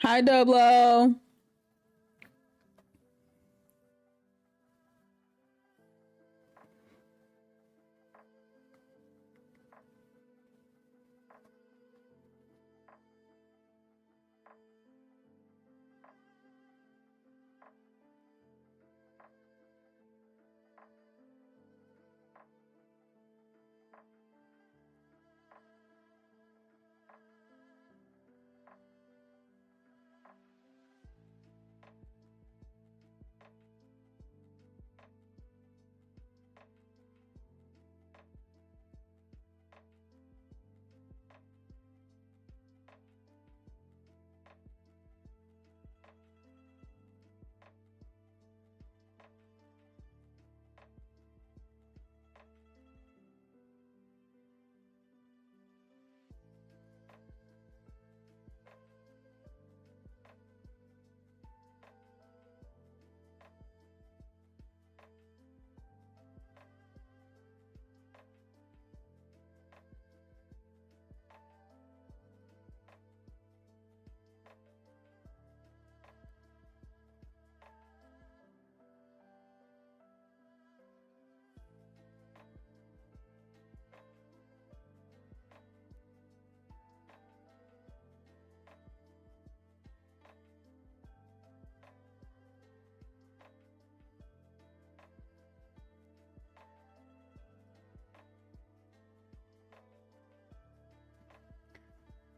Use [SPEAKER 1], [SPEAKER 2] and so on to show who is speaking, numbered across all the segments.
[SPEAKER 1] Hi, Doblo.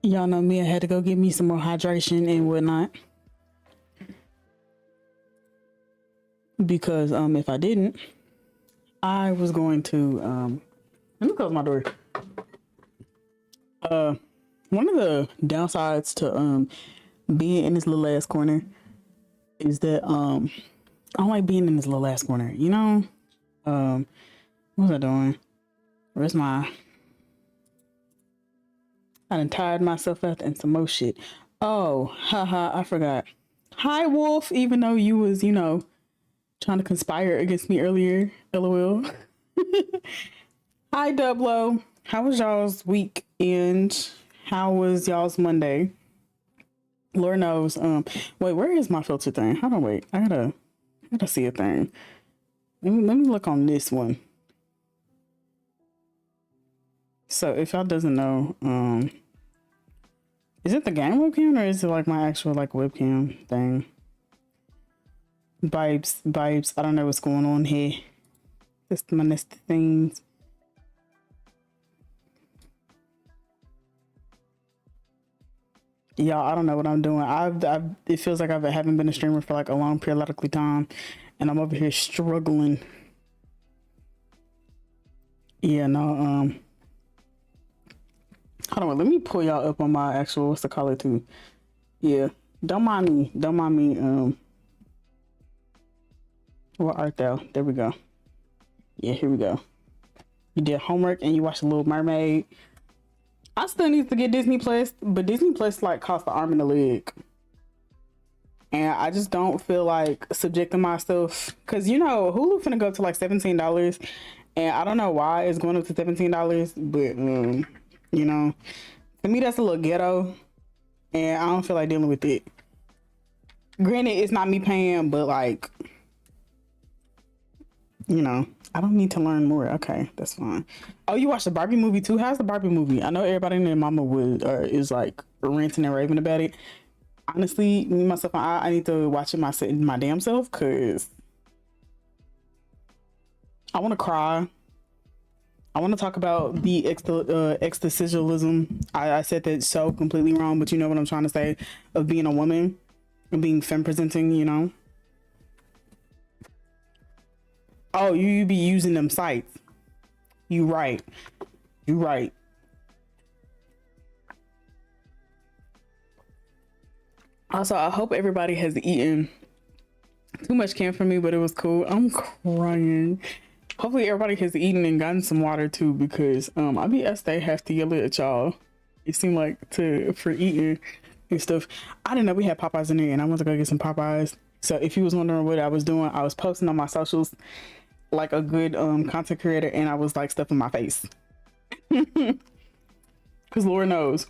[SPEAKER 1] Y'all know me. I had to go get me some more hydration and whatnot. Because if I didn't, I was going to let me close my door. One of the downsides to being in this little ass corner is that I don't like being in this little ass corner. You know, what was I doing? Where's my? I done tired myself out and some more shit. Oh, haha! I forgot. Hi, Wolf. Even though you was, trying to conspire against me earlier. LOL. Hi, Dublo. How was y'all's weekend? How was y'all's Monday? Lord knows. Wait, where is my filter thing? Hold on, wait. I gotta see a thing. Let me look on this one. So if y'all doesn't know, is it the game webcam or is it like my actual like webcam thing? Vibes. I don't know what's going on here. Just my nested things. Y'all, I don't know what I'm doing. It feels like I haven't been a streamer for like a long periodically time, and I'm over here struggling. Yeah, no, hold on, let me pull y'all up on my actual, what's the color too? Yeah, don't mind me. What art thou? There we go. Yeah, here we go. You did homework and you watched The Little Mermaid. I still need to get Disney Plus, but Disney Plus like costs an arm and a leg. And I just don't feel like subjecting myself, because Hulu finna go to like $17, and I don't know why it's going up to $17, but to me that's a little ghetto, and I don't feel like dealing with it. Granted, it's not me paying, but like, I don't need to learn more. Okay, that's fine. Oh, you watched the Barbie movie too? How's the Barbie movie? I know everybody and their mama is like ranting and raving about it. Honestly, me, myself, and I need to watch it my damn self, because I want to cry. I want to talk about the existentialism. I said that so completely wrong, but you know what I'm trying to say, of being a woman and being femme presenting, Oh, you be using them sites. You right. Also, I hope everybody has eaten. Too much came from me, but it was cool. I'm crying. Hopefully everybody has eaten and gotten some water too, because I be stay have to yell at y'all. It seemed like for eating and stuff. I didn't know we had Popeyes in there, and I went to go get some Popeyes. So if you was wondering what I was doing, I was posting on my socials like a good content creator, and I was like stuffing my face. Because Lord knows.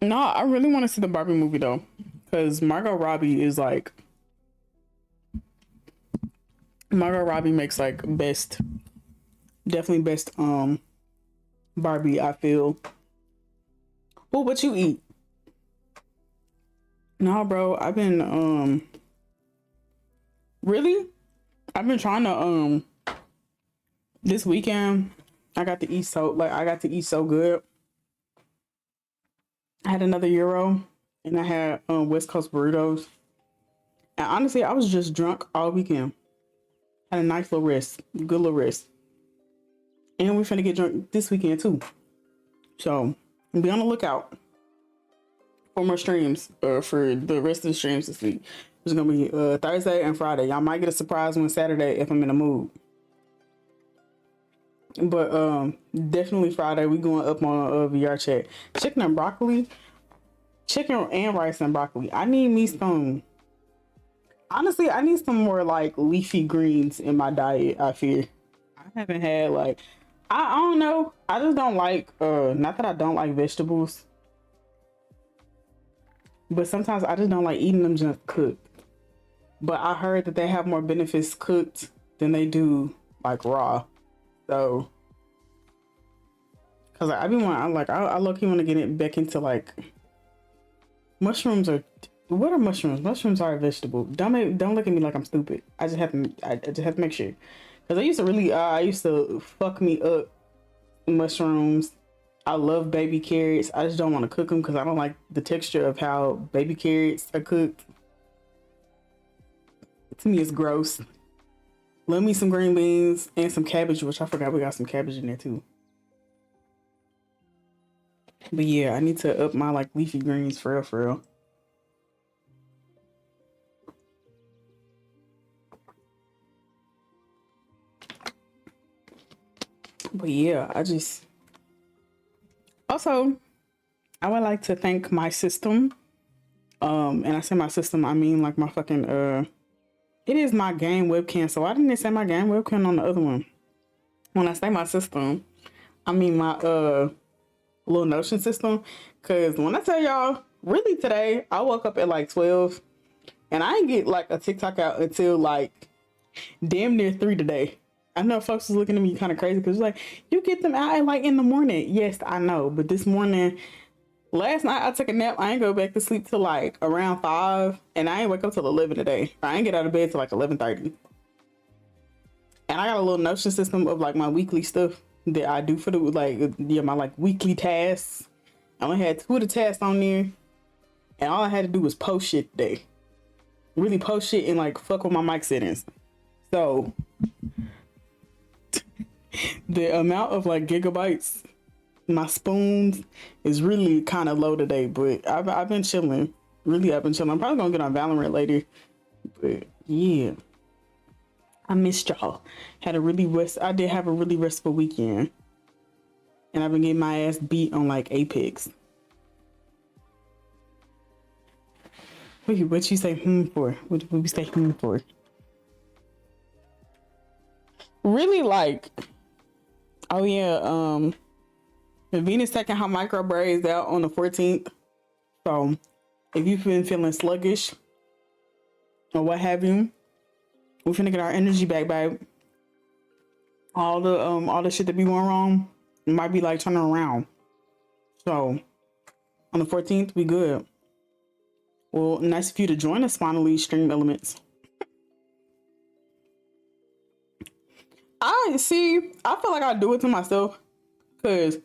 [SPEAKER 1] No, I really want to see the Barbie movie though, because Margot Robbie makes like best, definitely best Barbie. I feel. Well, what you eat? No, bro. I've been really. I've been trying to this weekend. I got to eat so good. I had another Euro, and I had West Coast burritos. And honestly, I was just drunk all weekend. Had a nice little rest, good little rest. And we're finna get drunk this weekend too. So be on the lookout for more streams for the rest of the streams this week. It's gonna be Thursday and Friday. Y'all might get a surprise one Saturday if I'm in the mood. But definitely Friday we going up on VR chat. Chicken and broccoli. Chicken and rice and broccoli. I need me some. Honestly, I need some more like leafy greens in my diet. I fear I haven't had like I don't know. I just don't like not that I don't like vegetables, but sometimes I just don't like eating them just cooked. But I heard that they have more benefits cooked than they do like raw. So cause like, I low-key want to get it back into like mushrooms are. What are mushrooms? Mushrooms are a vegetable. Don't look at me like I'm stupid. I just have to make sure. Cause I used to fuck me up mushrooms. I love baby carrots. I just don't want to cook them because I don't like the texture of how baby carrots are cooked. To me, it's gross. Love me some green beans and some cabbage, which I forgot we got some cabbage in there too. But yeah, I need to up my like leafy greens for real. But yeah, also I would like to thank my system. And I say my system, I mean like my fucking it is my game webcam. So why didn't it say my game webcam on the other one? When I say my system, I mean my little Notion system. Cause when I tell y'all, really today, I woke up at like 12 and I didn't get like a TikTok out until like damn near 3 today. I know folks was looking at me kind of crazy because like, you get them out at like in the morning. Yes, I know. But this morning, last night I took a nap. I ain't go back to sleep till like around 5 and I ain't wake up till 11 today. I ain't get out of bed till like 11:30. And I got a little Notion system of like my weekly stuff that I do for the my like weekly tasks. I only had 2 of the tasks on there and all I had to do was post shit today. Really post shit and like fuck with my mic settings. So the amount of like gigabytes my spoons is really kind of low today, but I've been chilling. Really, I've been chilling. I'm probably gonna get on Valorant later, but yeah, I missed y'all. I did have a really restful weekend, and I've been getting my ass beat on like Apex. What you say for? What we say for? Really like, oh yeah, Venus taking her micro braids out on the 14th. So if you've been feeling sluggish or what have you, we're finna get our energy back, babe. All the shit that be going wrong might be like turning around. So on the 14th, we good. Well, nice of you to join us finally, Stream Elements. I feel like I do it to myself because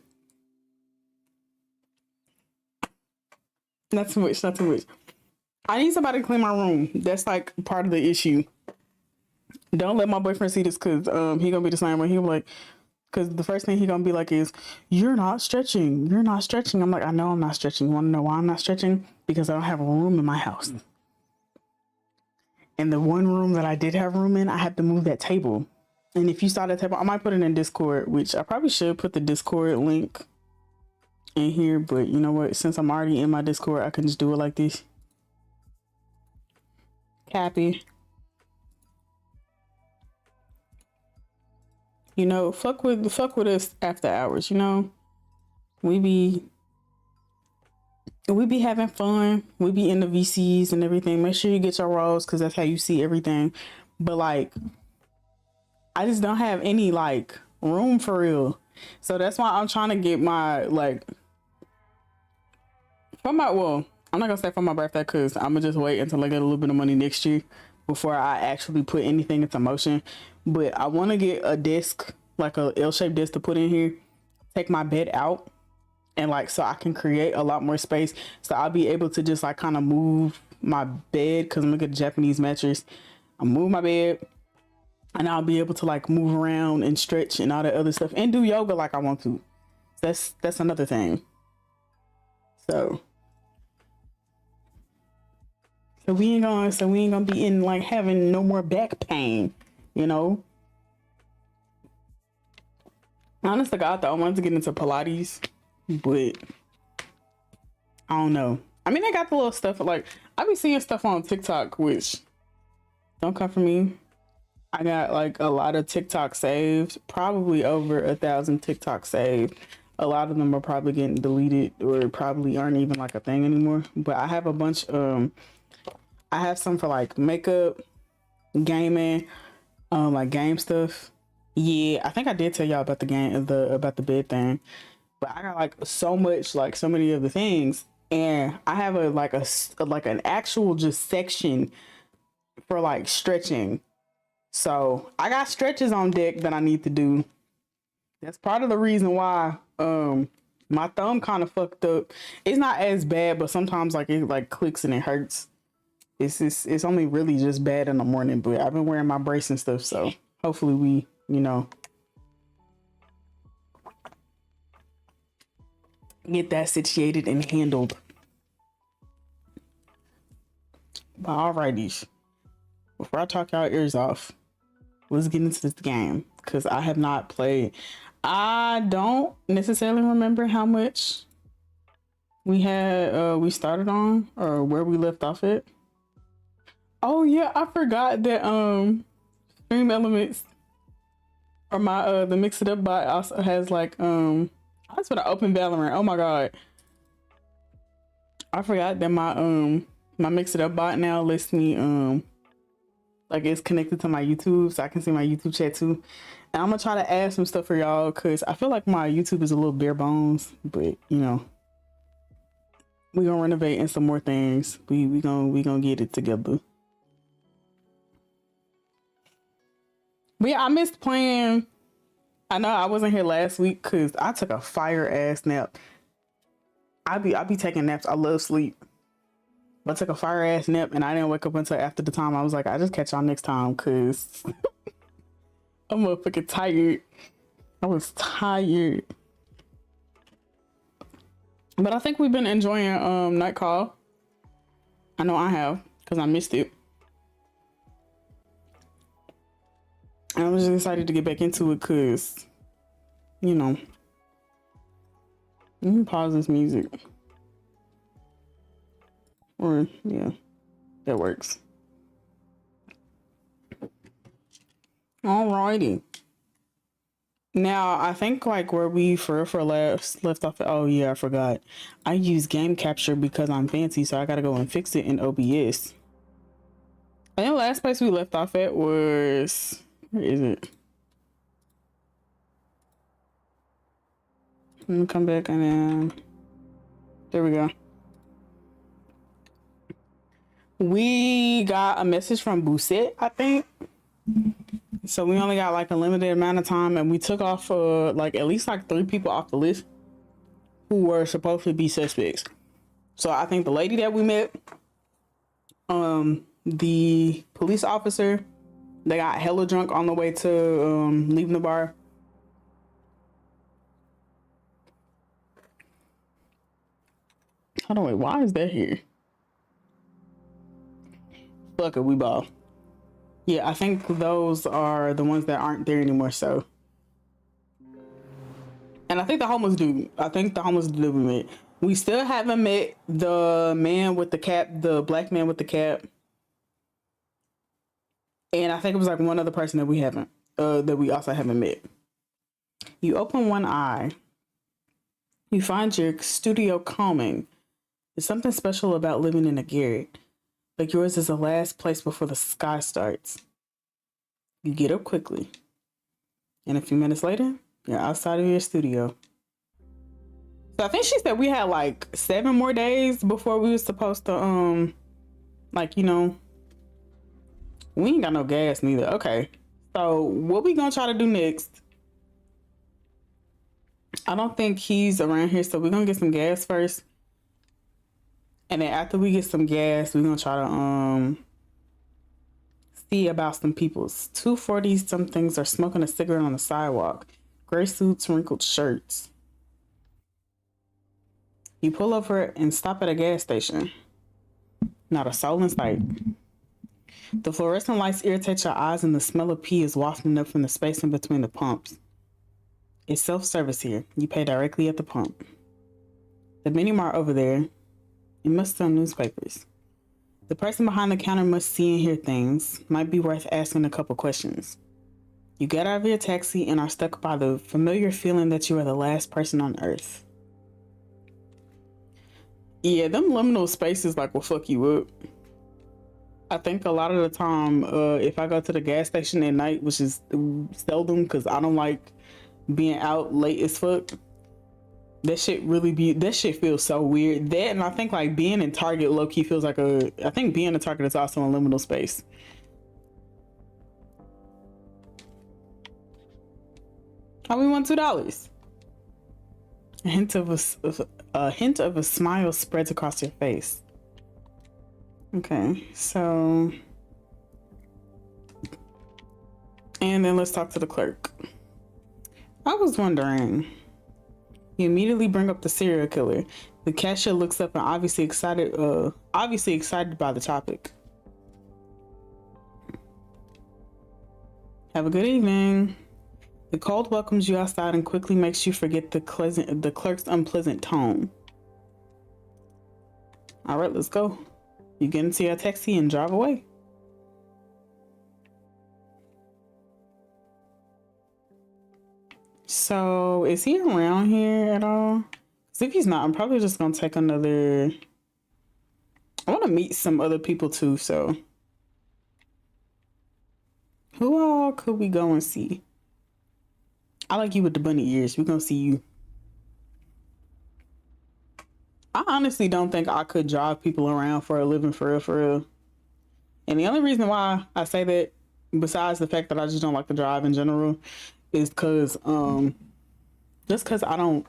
[SPEAKER 1] not too much. I need somebody to clean my room. That's like part of the issue. Don't let my boyfriend see this because he gonna be the same way. He'll be like, because the first thing he gonna be like is, you're not stretching. I'm like, I know I'm not stretching. You wanna know why I'm not stretching? Because I don't have a room in my house. And the one room that I did have room in, I had to move that table. And if you saw that table, I might put it in Discord, which I probably should put the Discord link in here. But you know what? Since I'm already in my Discord, I can just do it like this. Cappy. You know, fuck with us after hours, you know? We we be having fun. We be in the VCs and everything. Make sure you get your roles because that's how you see everything. But like, I just don't have any like room for real. So that's why I'm trying to get my like for my well, I'm not gonna say for my birthday because I'm gonna just wait until I get a little bit of money next year before I actually put anything into motion. But I want to get a desk, like a L-shaped desk to put in here, take my bed out, and like so I can create a lot more space. So I'll be able to just like kind of move my bed because I'm gonna get a Japanese mattress. I'll move my bed and I'll be able to like move around and stretch and all that other stuff and do yoga like I want to. That's another thing. So we ain't gonna be in like having no more back pain, you know. Honestly, God, though, I wanted to get into Pilates, but I don't know. I mean, I got the little stuff like I be seeing stuff on TikTok, which don't come from me. I got like a lot of TikTok saved, probably over 1,000 TikTok saved. A lot of them are probably getting deleted or probably aren't even like a thing anymore. But I have a bunch. I have some for like makeup, gaming, like game stuff. Yeah, I think I did tell y'all about about the bed thing. But I got like so much, like so many of the things, and I have a like an actual just section for like stretching. So I got stretches on deck that I need to do. That's part of the reason why my thumb kind of fucked up. It's not as bad, but sometimes like it like clicks and it hurts. It's only really just bad in the morning, but I've been wearing my brace and stuff, so hopefully we, get that situated and handled. But alrighty, before I talk y'all ears off, let's get into this game because I have not played. I don't necessarily remember how much we started on or where we left off at. Oh yeah, I forgot that Stream Elements or my the Mix It Up bot also has like I just want to open Valorant. Oh my god. I forgot that my Mix It Up bot now lets me like it's connected to my YouTube so I can see my YouTube chat too. And I'm gonna try to add some stuff for y'all because I feel like my YouTube is a little bare bones, but we gonna renovate and some more things. We gonna get it together. But yeah, I missed playing. I know I wasn't here last week because I took a fire ass nap. I be taking naps. I love sleep. But I took a fire ass nap and I didn't wake up until after the time. I was like, I just catch y'all next time because I'm motherfucking tired. I was tired. But I think we've been enjoying Night Call. I know I have because I missed it. And I was just excited to get back into it because, let me pause this music. Or, yeah, that works. Alrighty. Now, I think like where we for left off. Oh yeah, I forgot. I use game capture because I'm fancy, so I gotta go and fix it in OBS. I think the last place we left off at was, where is it? Let me come back and then there we go. We got a message from Busette, I think. So we only got like a limited amount of time, and we took off like at least like 3 people off the list who were supposed to be suspects. So I think the lady that we met, the police officer, they got hella drunk on the way to leaving the bar. Hold on, wait, why is that here? Fuck it, we ball. Yeah, I think those are the ones that aren't there anymore, so. And I think the homeless dude we met. We still haven't met the man with the cap, the black man with the cap. And I think it was like one other person that we also haven't met. You open one eye. You find your studio calming. There's something special about living in a garret, like yours is the last place before the sky starts. You get up quickly, and a few minutes later, you're outside of your studio. So I think she said we had like 7 more days before we were supposed to, like, you know, we ain't got no gas neither. Okay. So what we gonna try to do next? I don't think he's around here, so we're gonna get some gas first. And then after we get some gas, we're gonna try to see about some people's 240 somethings are smoking a cigarette on the sidewalk. Gray suits, wrinkled shirts. You pull over and stop at a gas station. Not a soul in sight. The fluorescent lights irritate your eyes and the smell of pee is wafting up from the space in between the pumps. It's self-service here. You pay directly at the pump. The mini mart over there, you must sell newspapers. The person behind the counter must see and hear things. Might be worth asking a couple questions. You get out of your taxi and are stuck by the familiar feeling that you are the last person on earth. Yeah, them liminal spaces like will fuck you up. I think a lot of the time, if I go to the gas station at night, which is seldom because I don't like being out late as fuck, that shit feels so weird. That, and I think like being in Target low-key feels like I think being in Target is also a liminal space. Oh, we won $2. A hint of a smile spreads across your face. Okay, so, and then let's talk to the clerk. I was wondering. You immediately bring up the serial killer. The cashier looks up and obviously excited by the topic. Have a good evening. The cold welcomes you outside and quickly makes you forget the clerk's unpleasant tone. All right, let's go. You get into your taxi and drive away. So, is he around here at all? Because if he's not, I'm probably just going to take another... I want to meet some other people too, so... Who all could we go and see? I like you with the bunny ears. We're going to see you. I honestly don't think I could drive people around for a living, for real. And the only reason why I say that, besides the fact that I just don't like to drive in general, is because just because I know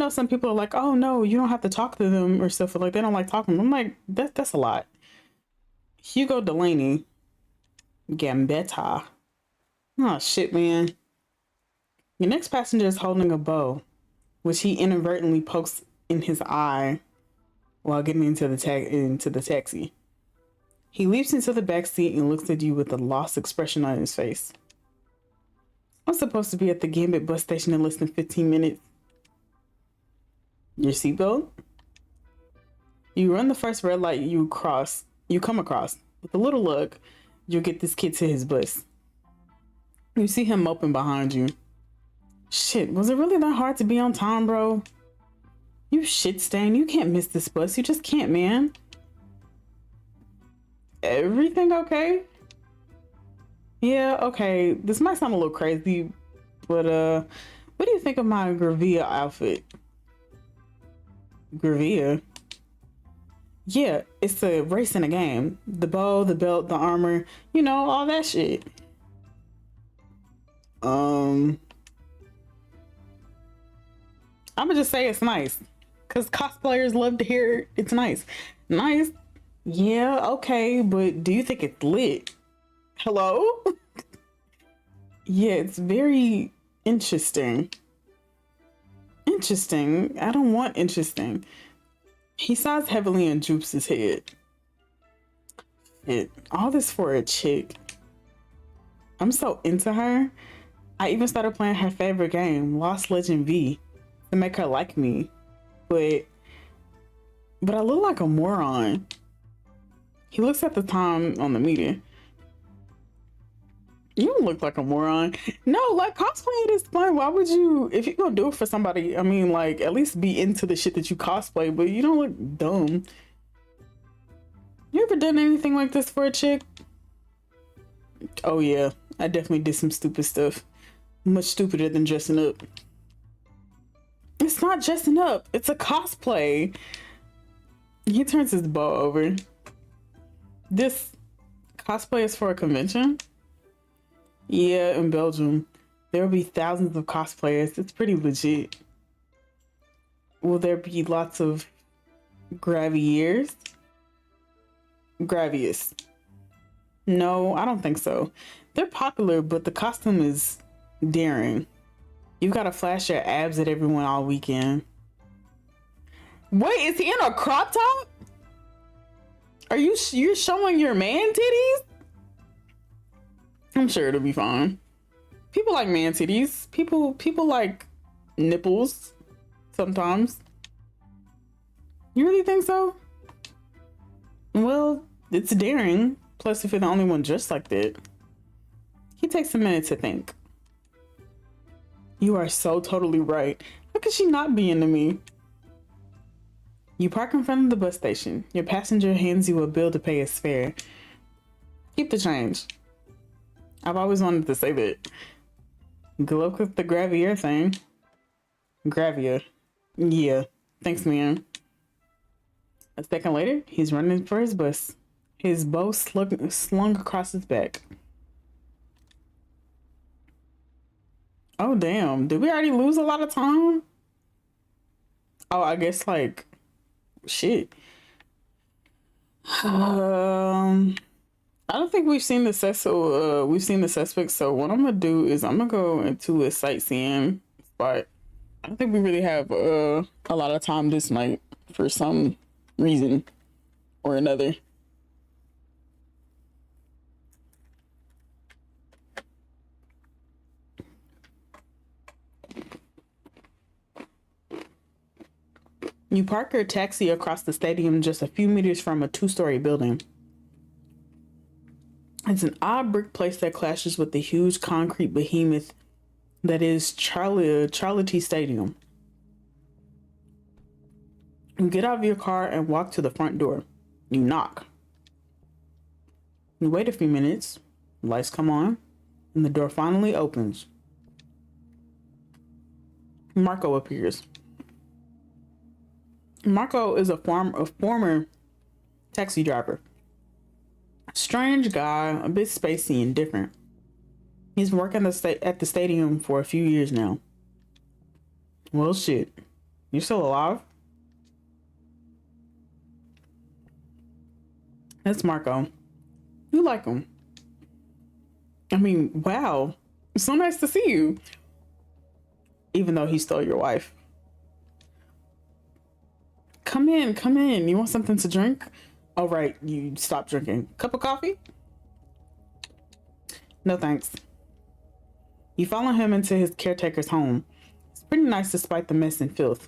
[SPEAKER 1] some people are like, oh no, you don't have to talk to them or stuff, like they don't like talking. I'm like, that's a lot. Hugo Delaney, Gambetta. Oh shit, man. Your next passenger is holding a bow, which he inadvertently pokes in his eye while getting into the taxi. He leaps into the back seat and looks at you with a lost expression on his face. I'm supposed to be at the Gambit bus station in less than 15 minutes. Your seatbelt? You run the first red light you come across. With a little luck, you'll get this kid to his bus. You see him moping behind you. Shit, was it really that hard to be on time, bro? You shit stain, you can't miss this bus. You just can't, man. Everything okay? Yeah, okay. This might sound a little crazy, but what do you think of my Gravia outfit? Gravia? Yeah, it's a race in a game. The bow, the belt, the armor, you know, all that shit. I'ma just say it's nice. Cause cosplayers love to hear it's nice. Nice? Yeah, okay, but do you think it's lit? Hello? Yeah, it's very interesting. Interesting? I don't want interesting. He sighs heavily and droops his head. All this for a chick. I'm so into her. I even started playing her favorite game, Lost Legend V, to make her like me. But I look like a moron. He looks at the time on the meter. You look like a moron. No, like cosplaying is fun. Why would you, if you're gonna do it for somebody, I mean, like at least be into the shit that you cosplay, but you don't look dumb. You ever done anything like this for a chick? Oh yeah, I definitely did some stupid stuff. Much stupider than dressing up. It's not dressing up, it's a cosplay. He turns his bow over. This cosplay is for a convention? Yeah, in Belgium. There will be thousands of cosplayers. It's pretty legit. Will there be lots of graviers? Gravius. No, I don't think so. They're popular, but the costume is daring. You've got to flash your abs at everyone all weekend. Wait, is he in a crop top? Are you're showing your man titties? I'm sure it'll be fine. People like man titties. People like nipples sometimes. You really think so? Well, it's daring. Plus, if you're the only one dressed like that. He takes a minute to think. You are so totally right. How could she not be into me? You park in front of the bus station. Your passenger hands you a bill to pay his fare. Keep the change. I've always wanted to say that. Good luck with the gravier thing. Gravier. Yeah. Thanks, man. A second later, he's running for his bus. His bow slung across his back. Oh, damn. Did we already lose a lot of time? Oh, I guess, like... Shit. I don't think we've seen the suspects. So what I'm gonna do is I'm gonna go into a sightseeing spot. I don't think we really have a lot of time this night for some reason or another. You park your taxi across the stadium just a few meters from a 2-story building. It's an odd brick place that clashes with the huge concrete behemoth that is Charlotte Stadium. You get out of your car and walk to the front door. You knock. You wait a few minutes, lights come on, and the door finally opens. Marco appears. Marco is a former taxi driver. Strange guy, a bit spacey and different. He's working at the stadium for a few years now. Well, shit. You still alive? That's Marco. You like him. I mean, wow. It's so nice to see you. Even though he stole your wife. Come in. You want something to drink? Oh, right. You stopped drinking. Cup of coffee? No, thanks. You follow him into his caretaker's home. It's pretty nice despite the mess and filth.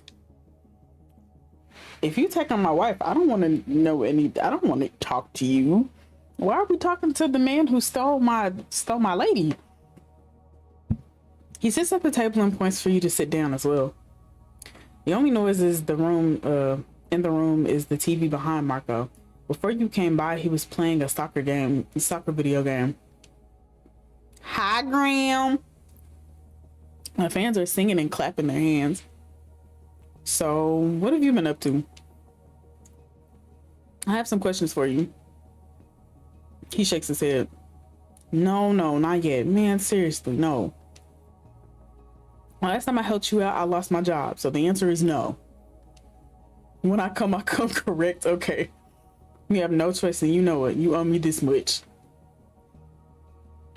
[SPEAKER 1] If you take on my wife, I don't want to talk to you. Why are we talking to the man who stole my lady? He sits at the table and points for you to sit down as well. The only noise is in the room is the TV behind Marco. Before you came by, he was playing a soccer video game. Hi, Graham. My fans are singing and clapping their hands. So, what have you been up to? I have some questions for you. He shakes his head. No, not yet. Man, seriously, no. Last time I helped you out, I lost my job. So the answer is no. When I come correct. Okay. You have no choice and you know it. You owe me this much.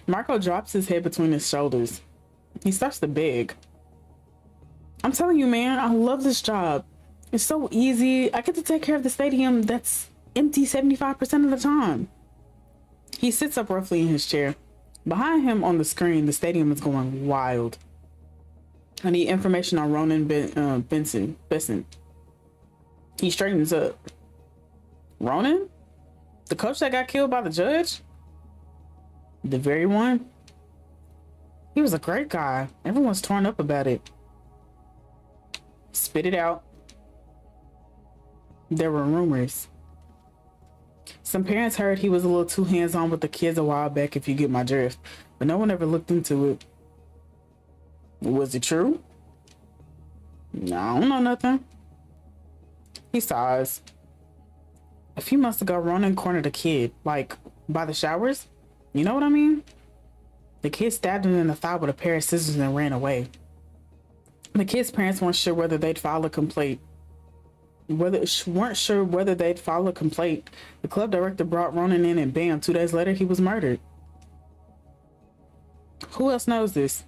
[SPEAKER 1] Marco drops his head between his shoulders. He starts to beg. I'm telling you, man, I love this job. It's so easy. I get to take care of the stadium that's empty 75% of the time. He sits up roughly in his chair. Behind him on the screen, the stadium is going wild. I need information on Ronan Besson. He straightens up. Ronan? The coach that got killed by the judge? The very one? He was a great guy. Everyone's torn up about it. Spit it out. There were rumors. Some parents heard he was a little too hands-on with the kids a while back, if you get my drift. But no one ever looked into it. Was it true? No, I don't know nothing. He sighs. A few months ago, Ronan cornered a kid, like, by the showers. You know what I mean? The kid stabbed him in the thigh with a pair of scissors and ran away. The kid's parents weren't sure whether they'd file a complaint. The club director brought Ronan in and bam, 2 days later, he was murdered. Who else knows this?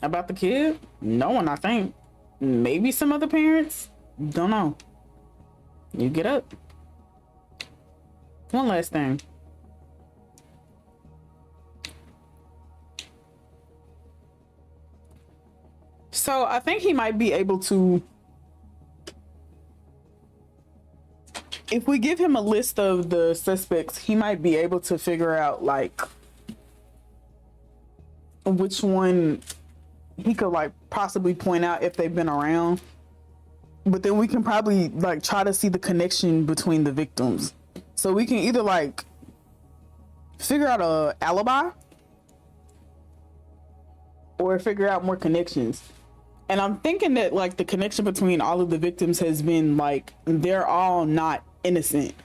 [SPEAKER 1] About the kid? No one, I think. Maybe some other parents? Don't know. You get up. One last thing. So I think he might be able to, if we give him a list of the suspects, he might be able to figure out like which one he could like possibly point out if they've been around. But then we can probably like try to see the connection between the victims. So we can either like figure out a alibi or figure out more connections. And I'm thinking that like the connection between all of the victims has been like they're all not innocent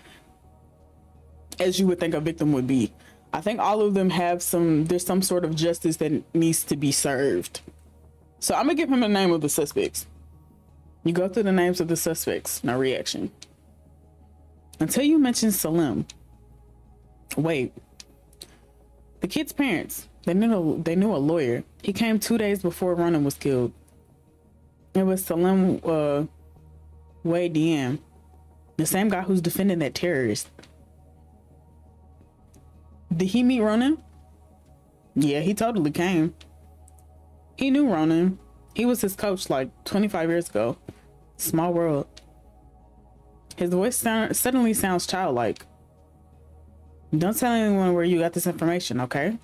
[SPEAKER 1] as you would think a victim would be. I think all of them have there's some sort of justice that needs to be served. So I'm gonna give him the name of the suspects. You go through the names of the suspects. No reaction. Until you mention Salim. Wait. The kid's parents. They knew a lawyer. He came 2 days before Ronan was killed. It was Salim Wade Diem, the same guy who's defending that terrorist. Did he meet Ronan? Yeah, he totally came. He knew Ronan. He was his coach like 25 years ago. Small world. His voice suddenly sounds childlike. Don't tell anyone where you got this information, okay?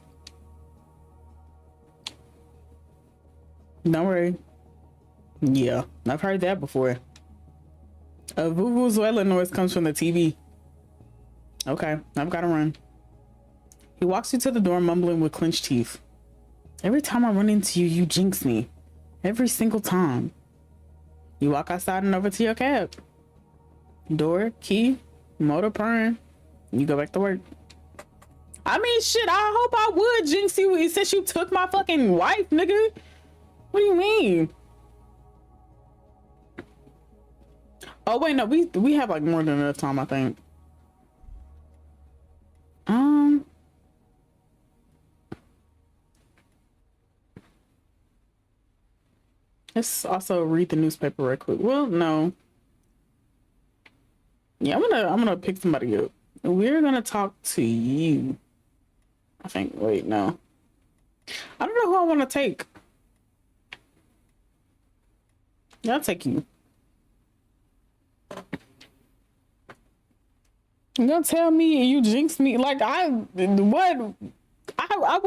[SPEAKER 1] Don't worry. Yeah, I've heard that before. A vuvuzela noise comes from the TV. Okay, I've got to run. He walks you to the door, mumbling with clenched teeth. Every time I run into you, you jinx me. Every single time. You walk outside and over to your cab. Door, key, motor purring. You go back to work. I mean, shit, I hope I would jinx you since you took my fucking wife, nigga. What do you mean? Oh wait, no, we have like more than enough time, I think. Let's also read the newspaper right quick. Well, no. Yeah, I'm gonna pick somebody up. We're gonna talk to you. I think. Wait, no. I don't know who I want to take. Yeah, I'll take you. You're gonna tell me you jinxed me? Like I would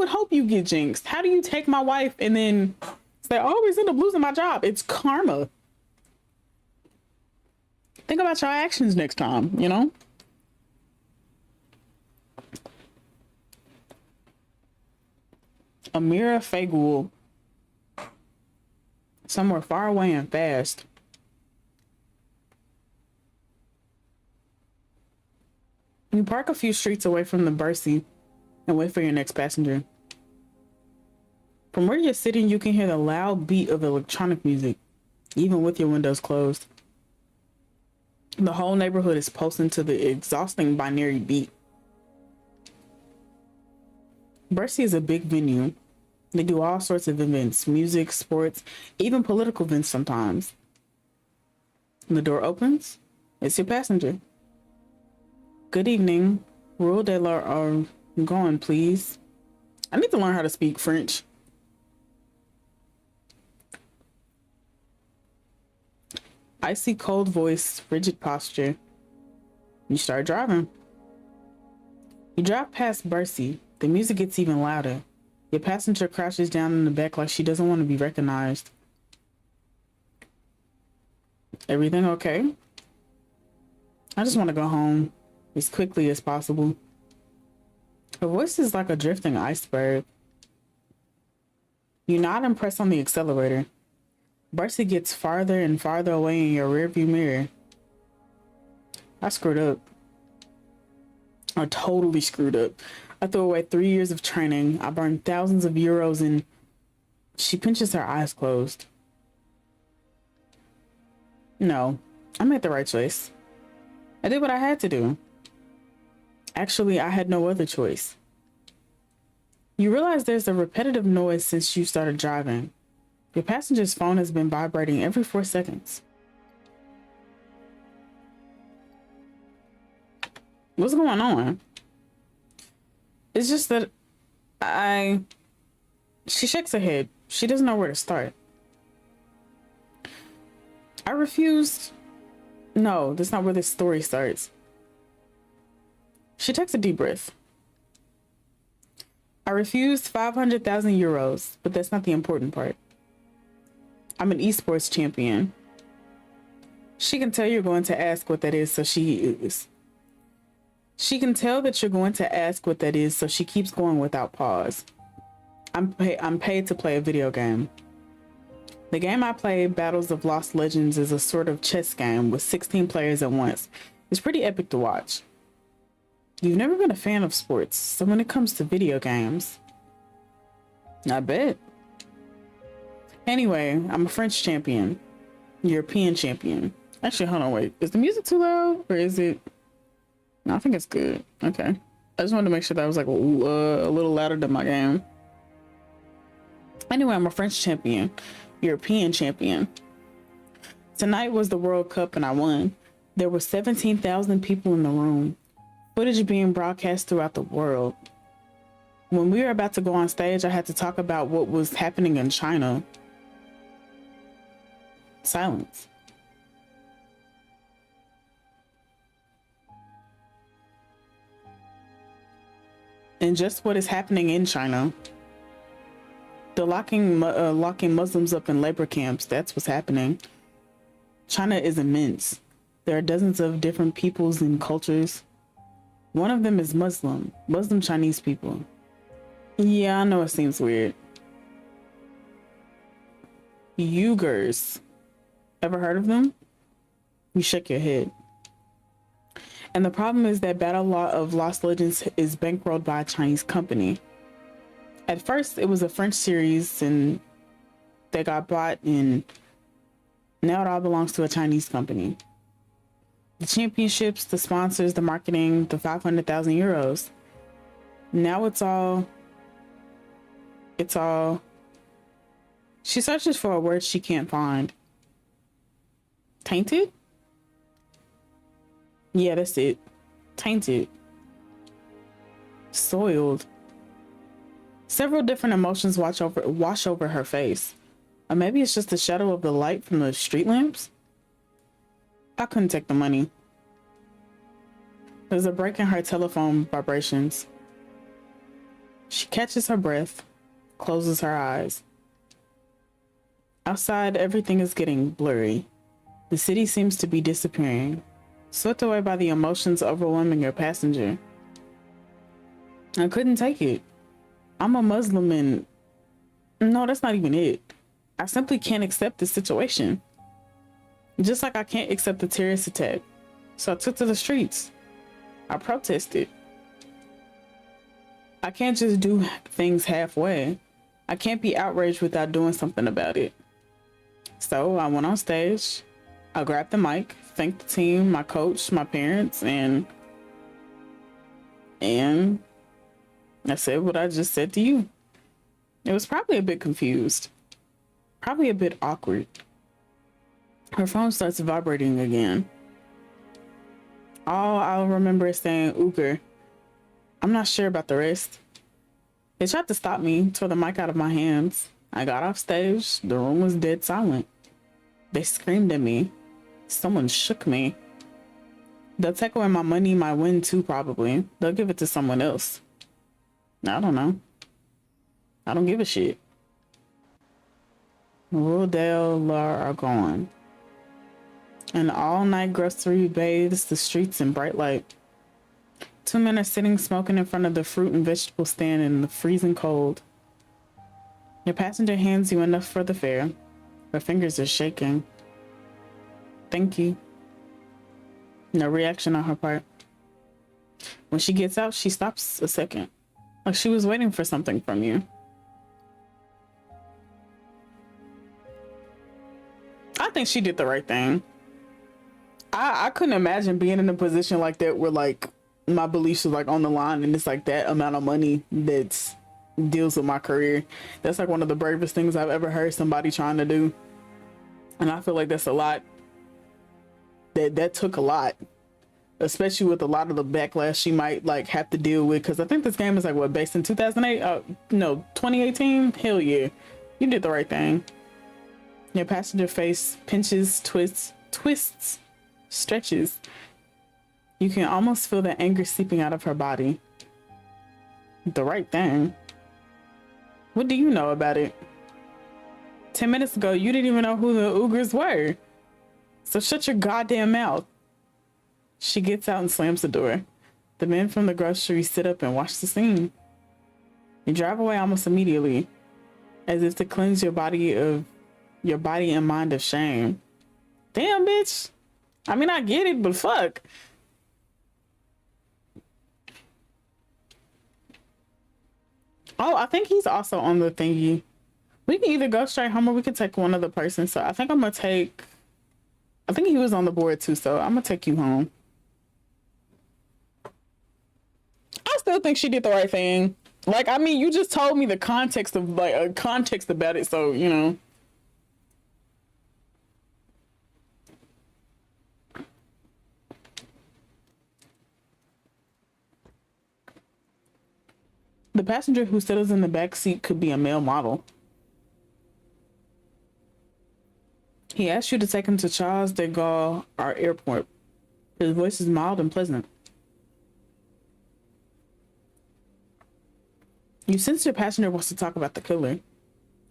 [SPEAKER 1] hope you get jinxed. How do you take my wife and then say, I always end up losing my job? It's karma. Think about your actions next time, you know? Amira Fagul. Somewhere far away and fast. You park a few streets away from the Bercy and wait for your next passenger. From where you're sitting, you can hear the loud beat of electronic music, even with your windows closed. The whole neighborhood is pulsing to the exhausting binary beat. Bercy is a big venue. They do all sorts of events, music, sports, even political events sometimes. The door opens. It's your passenger. Good evening. Rue de la going, please. I need to learn how to speak French. Icy cold voice, rigid posture. You start driving. You drive past Bercy. The music gets even louder. Your passenger crouches down in the back like she doesn't want to be recognized. Everything okay? I just want to go home as quickly as possible. Her voice is like a drifting iceberg. You nod and press on the accelerator. Bertie gets farther and farther away in your rearview mirror. I screwed up. I totally screwed up. I threw away 3 years of training. I burned thousands of euros and she pinches her eyes closed. No, I made the right choice. I did what I had to do. Actually, I had no other choice. You realize there's a repetitive noise since you started driving. Your passenger's phone has been vibrating every 4 seconds. What's going on? It's just that she shakes her head. She doesn't know where to start. I refused. No, that's not where this story starts. She takes a deep breath. I refused 500,000 euros, but that's not the important part. I'm an esports champion. She can tell you're going to ask what that is, so she is. She can tell that you're going to ask what that is, so she keeps going without pause. I'm paid to play a video game. The game I play, Battles of Lost Legends, is a sort of chess game with 16 players at once. It's pretty epic to watch. You've never been a fan of sports, so when it comes to video games, I bet. Anyway, I'm a French champion, European champion. Actually, hold on, wait. Is the music too loud, or is it? No, I think it's good. Okay. I just wanted to make sure that was like a little louder than my game. Anyway, I'm a French champion, European champion. Tonight was the World Cup and I won. There were 17,000 people in the room. Footage being broadcast throughout the world. When we were about to go on stage, I had to talk about what was happening in China. Silence. And just what is happening in China. They're locking Muslims up in labor camps. That's what's happening. China is immense. There are dozens of different peoples and cultures. One of them is Muslim Chinese people. Yeah, I know it seems weird. Uyghurs. Ever heard of them? You shake your head. And the problem is that Battle of Lost Legends is bankrolled by a Chinese company. At first, it was a French series and they got bought, and now it all belongs to a Chinese company. The championships, the sponsors, the marketing, the 500,000 euros. Now it's all. She searches for a word she can't find. Tainted? Yeah, that's it. Tainted. Soiled. Several different emotions wash over her face. Or maybe it's just the shadow of the light from the street lamps? I couldn't take the money. There's a break in her telephone vibrations. She catches her breath, closes her eyes. Outside, everything is getting blurry. The city seems to be disappearing, swept away by the emotions overwhelming her passenger. I couldn't take it. I'm a Muslim and... No, that's not even it. I simply can't accept this situation. Just like I can't accept the terrorist attack. So I took to the streets. I protested. I can't just do things halfway. I can't be outraged without doing something about it. So I went on stage. I grabbed the mic, thanked the team, my coach, my parents, and I said what I just said to you. It was probably a bit confused. Probably a bit awkward. Her phone starts vibrating again. All I'll remember is saying Uyghur. I'm not sure about the rest. They tried to stop me, tore the mic out of my hands. I got off stage. The room was dead silent. They screamed at me. Someone shook me. They'll take away my money, my win too, probably. They'll give it to someone else. I don't know. I don't give a shit. Rudell are gone. An all-night grocery bathes the streets in bright light. Two men are sitting smoking in front of the fruit and vegetable stand in the freezing cold. Your passenger hands you enough for the fare. Her fingers are shaking. Thank you. No reaction on her part. When she gets out, she stops a second, like she was waiting for something from you. I think she did the right thing. I couldn't imagine being in a position like that where like my beliefs was like on the line and it's like that amount of money that's deals with my career. That's like one of the bravest things I've ever heard somebody trying to do. And I feel like that's a lot. That took a lot, especially with a lot of the backlash she might like have to deal with. Because I think this game is like what, based in 2008? No, 2018. Hell yeah, you did the right thing. Your passenger face pinches, twists, stretches. You can almost feel the anger seeping out of her body. The right thing. What do you know about it? 10 minutes ago, you didn't even know who the Uyghurs were. So shut your goddamn mouth. She gets out and slams the door. The men from the grocery sit up and watch the scene. You drive away almost immediately, as if to cleanse your body and mind of shame. Damn, bitch. I mean, I get it, but fuck. Oh, I think he's also on the thingy. We can either go straight home or we can take one other person. So I think I'm gonna take, I think he was on the board too, so I'm gonna take you home. I still think she did the right thing. Like, I mean, you just told me the context of like a context about it, so you know. The passenger who settles in the back seat could be a male model. He asked you to take him to Charles de Gaulle, our airport. His voice is mild and pleasant. You sense your passenger wants to talk about the killer.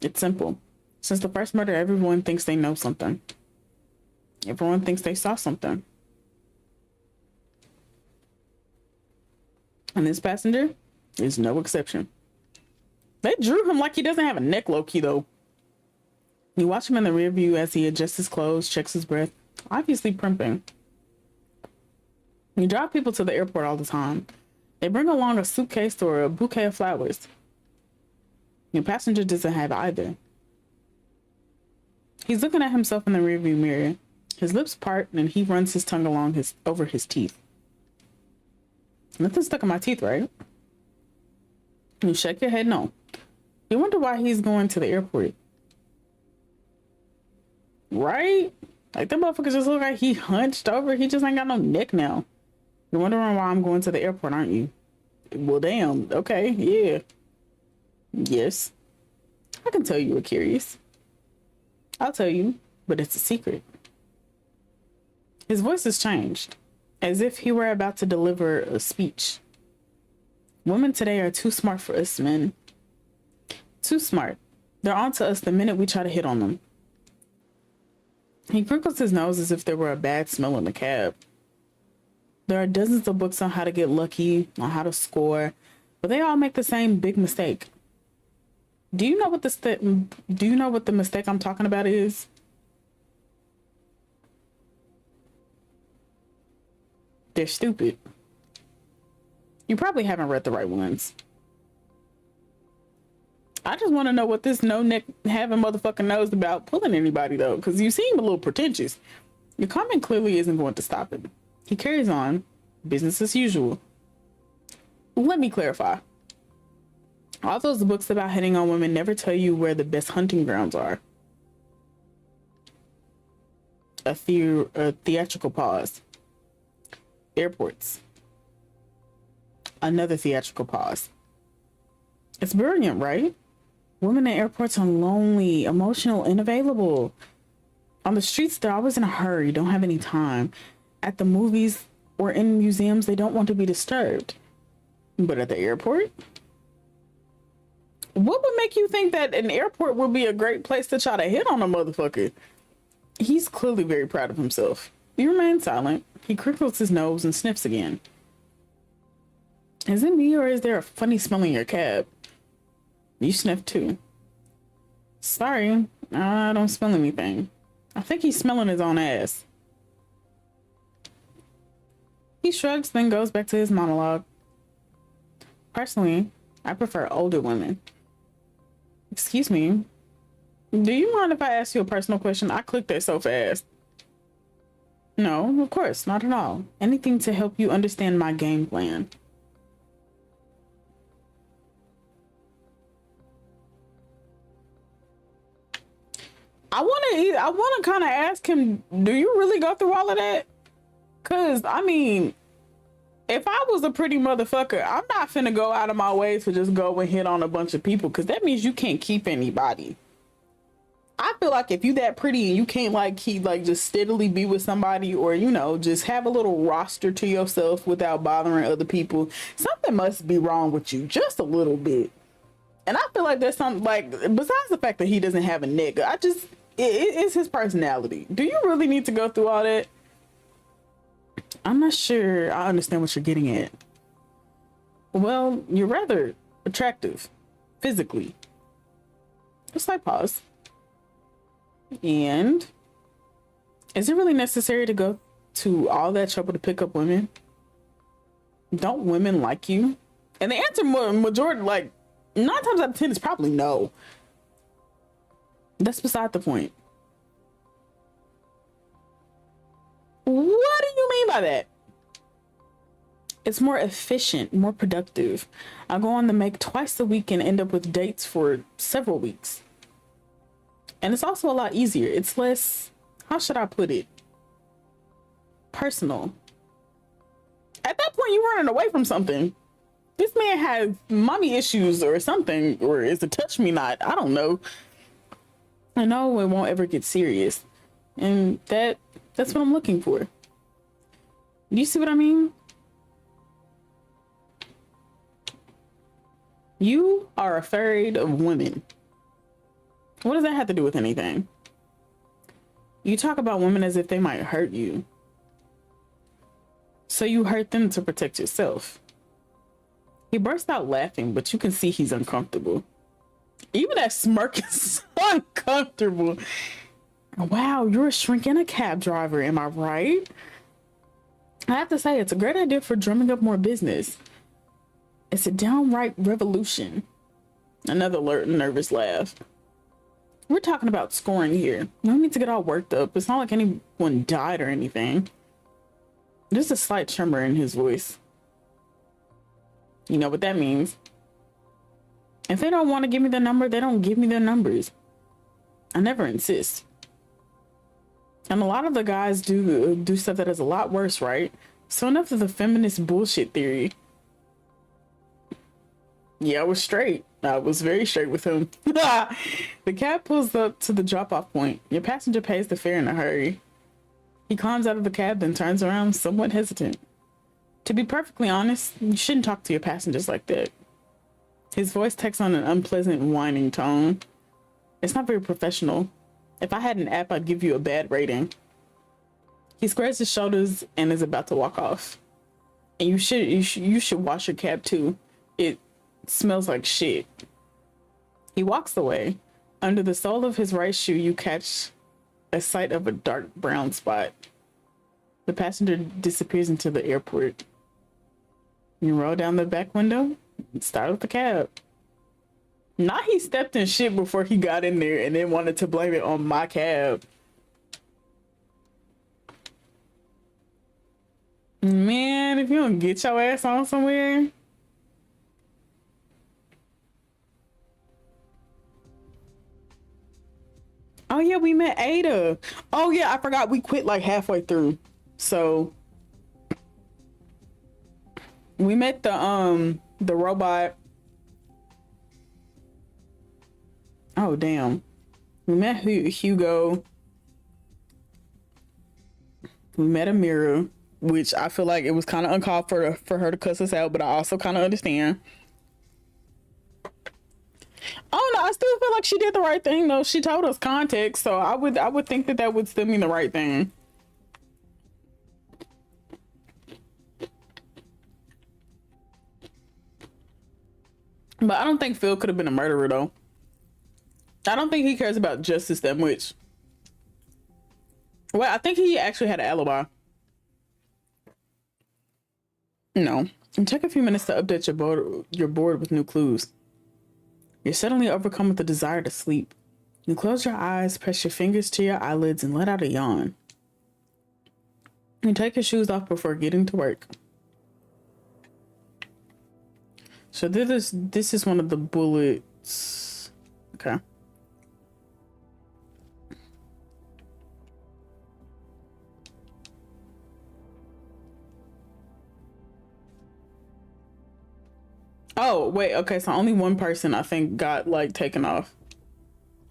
[SPEAKER 1] It's simple. Since the first murder, everyone thinks they know something. Everyone thinks they saw something. And this passenger is no exception. They drew him like he doesn't have a neck, low-key, though. You watch him in the rear view as he adjusts his clothes, checks his breath, obviously primping. You drive people to the airport all the time. They bring along a suitcase or a bouquet of flowers. Your passenger doesn't have either. He's looking at himself in the rearview mirror. His lips part and he runs his tongue along over his teeth. Nothing stuck in my teeth, right? You shake your head no. You wonder why he's going to the airport. Right? Like, that motherfucker just look like he hunched over. He just ain't got no neck now. You're wondering why I'm going to the airport, aren't you? Well, damn. Okay, yeah. Yes. I can tell you were curious. I'll tell you, but it's a secret. His voice has changed, as if he were about to deliver a speech. Women today are too smart for us men. Too smart. They're onto us the minute we try to hit on them. He crinkles his nose as if there were a bad smell in the cab. There are dozens of books on how to get lucky, on how to score, but they all make the same big mistake. Do you know what the mistake I'm talking about is? They're stupid. You probably haven't read the right ones. I just want to know what this no-neck having motherfucker knows about pulling anybody, though, because you seem a little pretentious. Your comment clearly isn't going to stop him. He carries on, business as usual. Let me clarify. All those books about hitting on women never tell you where the best hunting grounds are. A theatrical pause. Airports. Another theatrical pause. It's brilliant, right? Women in airports are lonely, emotional, unavailable. On the streets, they're always in a hurry, don't have any time. At the movies or in museums, they don't want to be disturbed. But at the airport? What would make you think that an airport would be a great place to try to hit on a motherfucker? He's clearly very proud of himself. He remains silent. He crinkles his nose and sniffs again. Is it me or is there a funny smell in your cab? You sniff too. Sorry, I don't smell anything. I think he's smelling his own ass. He shrugs, then goes back to his monologue. Personally, I prefer older women. Excuse me. Do you mind if I ask you a personal question? I clicked that so fast. No, of course, not at all. Anything to help you understand my game plan. I want to kind of ask him, do you really go through all of that? Cause I mean, if I was a pretty motherfucker, I'm not finna go out of my way to just go and hit on a bunch of people, cause that means you can't keep anybody. I feel like if you that pretty and you can't like keep like just steadily be with somebody, or you know, just have a little roster to yourself without bothering other people, something must be wrong with you just a little bit. And I feel like there's something, like, besides the fact that he doesn't have a nigga, it's his personality. Do you really need to go through all that? I'm not sure I understand what you're getting at. Well, you're rather attractive physically. Just like pause. And is it really necessary to go to all that trouble to pick up women? Don't women like you? And the answer, majority, like 9 times out of 10, is probably no. That's beside the point. What do you mean by that? It's more efficient, more productive. I go on the make twice a week and end up with dates for several weeks. And it's also a lot easier. It's less, how should I put it? Personal. At that point, you're running away from something. This man has mommy issues or something, or is a touch me not. I don't know. I know it won't ever get serious. And that's what I'm looking for. Do you see what I mean? You are afraid of women. What does that have to do with anything? You talk about women as if they might hurt you. So you hurt them to protect yourself. He bursts out laughing, but you can see he's uncomfortable. Even that smirk is uncomfortable. Wow, you're a shrink and a cab driver, am I right? I have to say, it's a great idea for drumming up more business. It's a downright revolution. Another nervous laugh. We're talking about scoring here. You don't need to get all worked up. It's not like anyone died or anything. There's a slight tremor in his voice. You know what that means. If they don't want to give me their number, they don't give me their numbers. I never insist. And a lot of the guys do stuff that is a lot worse, right? So enough of the feminist bullshit theory. Yeah, I was straight. I was very straight with him. The cab pulls up to the drop-off point. Your passenger pays the fare in a hurry. He climbs out of the cab, then turns around, somewhat hesitant. To be perfectly honest, you shouldn't talk to your passengers like that. His voice takes on an unpleasant whining tone. It's not very professional. If I had an app, I'd give you a bad rating. He squares his shoulders and is about to walk off. And you should wash your cab too. It smells like shit. He walks away. Under the sole of his right shoe, you catch a sight of a dark brown spot. The passenger disappears into the airport. You roll down the back window and start with the cab. Not he stepped in shit before he got in there and then wanted to blame it on my cab. Man, if you don't get your ass on somewhere. Oh yeah, we met Ada. Oh yeah, I forgot we quit like halfway through. So we met the robot. Oh damn. We met Hugo. We met Amira, which I feel like it was kind of uncalled for her to cuss us out, but I also kind of understand. I still feel like she did the right thing though. She told us context, so I would think that that would still mean the right thing. But I don't think Phil could have been a murderer though. I don't think he cares about justice that much. Well, I think he actually had an alibi. No. And take a few minutes to update your board with new clues. You're suddenly overcome with the desire to sleep. You close your eyes, press your fingers to your eyelids, and let out a yawn. You take your shoes off before getting to work. So this is one of the bullets. Okay. Oh, wait, okay, so only one person I think got like taken off.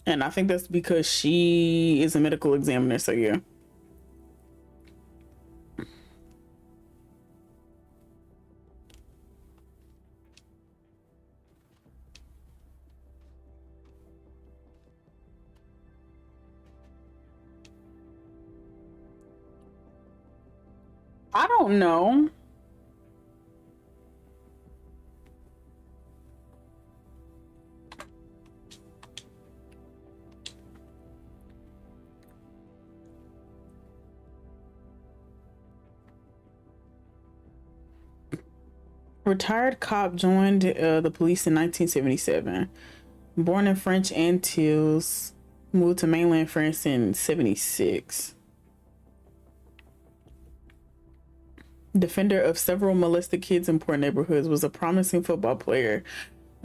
[SPEAKER 1] And I think that's because she is a medical examiner, so yeah. I don't know. Retired cop joined the police in 1977. Born in French Antilles, moved to mainland France in 76. Defender of several molested kids in poor neighborhoods, was a promising football player.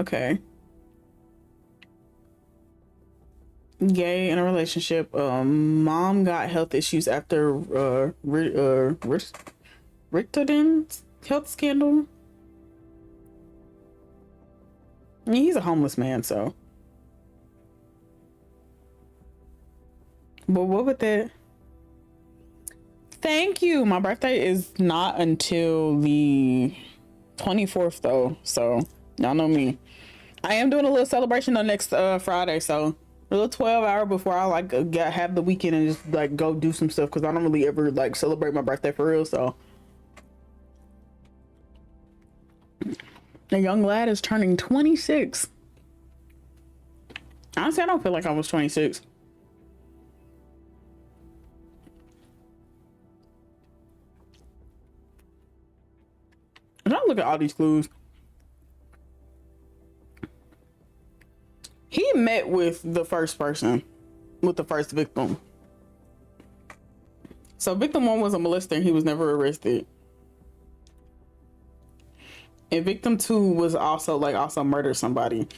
[SPEAKER 1] Okay. Gay in a relationship. Mom got health issues after Richterden's health scandal. I mean, he's a homeless man, so. But what would that? Thank you. My birthday is not until the 24th though, so y'all know me. I am doing a little celebration on next Friday, so a little 12-hour before I like have the weekend and just like go do some stuff, because I don't really ever like celebrate my birthday for real. So the young lad is turning 26. Honestly, I don't feel like I was 26. And I look at all these clues. He met with the first person, with the first victim. So victim 1 was a molester and he was never arrested. And victim 2 was also murdered somebody.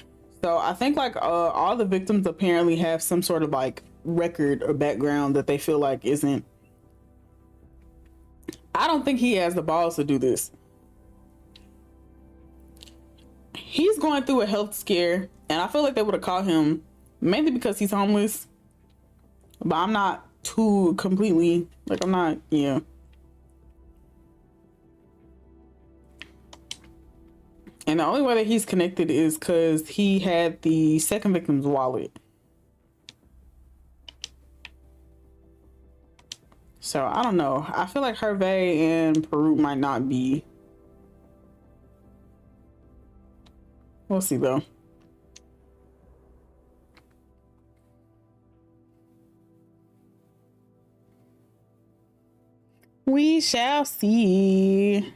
[SPEAKER 1] So I think like all the victims apparently have some sort of like record or background that they feel like isn't. I don't think he has the balls to do this. He's going through a health scare, and I feel like they would have caught him mainly because he's homeless. But I'm not too completely like, I'm not, yeah. And the only way that he's connected is because he had the second victim's wallet. So I don't know. I feel like Hervé and Peru might not be. We'll see though. We shall see.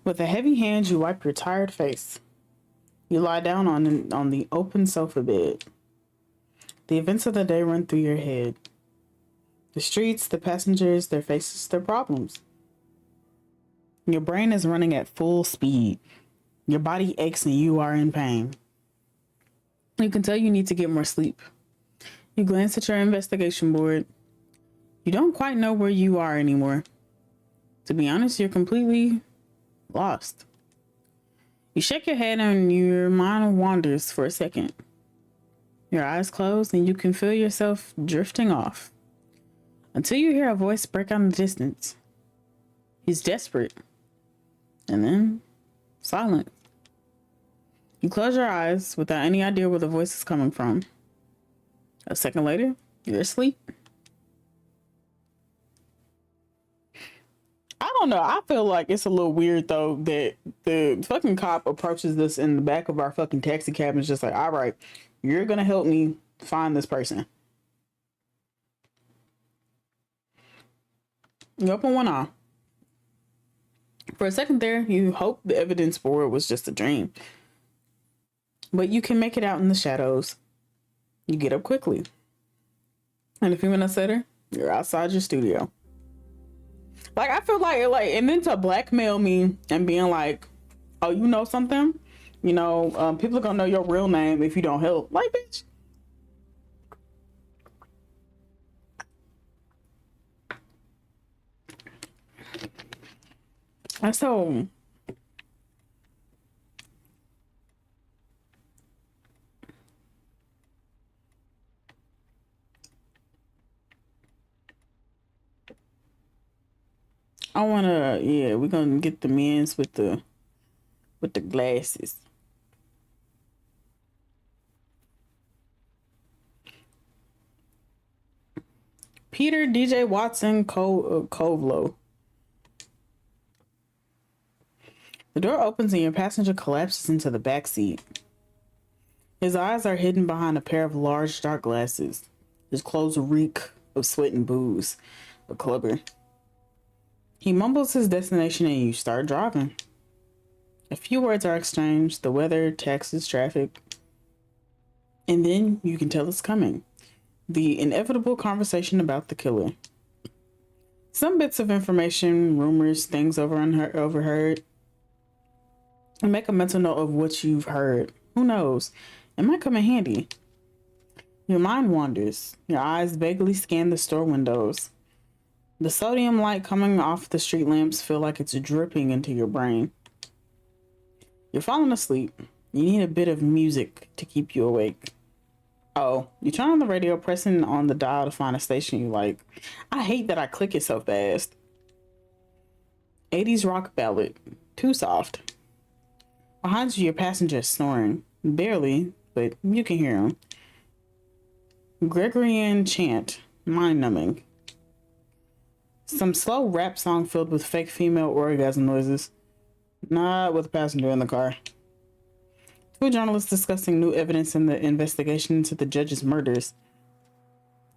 [SPEAKER 1] With a heavy hand, you wipe your tired face. You lie down on the open sofa bed. The events of the day run through your head. The streets, the passengers, their faces, their problems. Your brain is running at full speed. Your body aches and you are in pain. You can tell you need to get more sleep. You glance at your investigation board. You don't quite know where you are anymore. To be honest, you're completely lost. You shake your head and your mind wanders for a second. Your eyes close and you can feel yourself drifting off. until you hear a voice break out in the distance. He's desperate. And then silent. You close your eyes without any idea where the voice is coming from. A second later, you're asleep. I don't know. I feel like it's a little weird though that the fucking cop approaches us in the back of our fucking taxi cab and is just like, all right, you're gonna help me find this person. You open one eye. For a second there, you hope the evidence for it was just a dream. But you can make it out in the shadows. You get up quickly. And a few minutes later, you're outside your studio. Like, I feel like, and then to blackmail me and being like, oh, you know something? You know, people are gonna know your real name if you don't help. Like, bitch. And so, I wanna, yeah, we're gonna get the men's with the glasses. Peter DJ Watson Kovlo. The door opens and your passenger collapses into the back seat. His eyes are hidden behind a pair of large dark glasses. His clothes reek of sweat and booze. A clubber. He mumbles his destination and you start driving. A few words are exchanged, the weather, taxes, traffic. And then you can tell it's coming. The inevitable conversation about the killer. Some bits of information, rumors, things overheard. And make a mental note of what you've heard. Who knows? It might come in handy. Your mind wanders. Your eyes vaguely scan the store windows. The sodium light coming off the street lamps feel like it's dripping into your brain. You're falling asleep. You need a bit of music to keep you awake. Oh, you turn on the radio, pressing on the dial to find a station you like. I hate that I click it so fast. 80s rock ballad. Too soft. Behind you, your passenger is snoring. Barely, but you can hear him. Gregorian chant. Mind-numbing. Some slow rap song filled with fake female orgasm noises. Not with a passenger in the car. Two journalists discussing new evidence in the investigation into the judge's murders.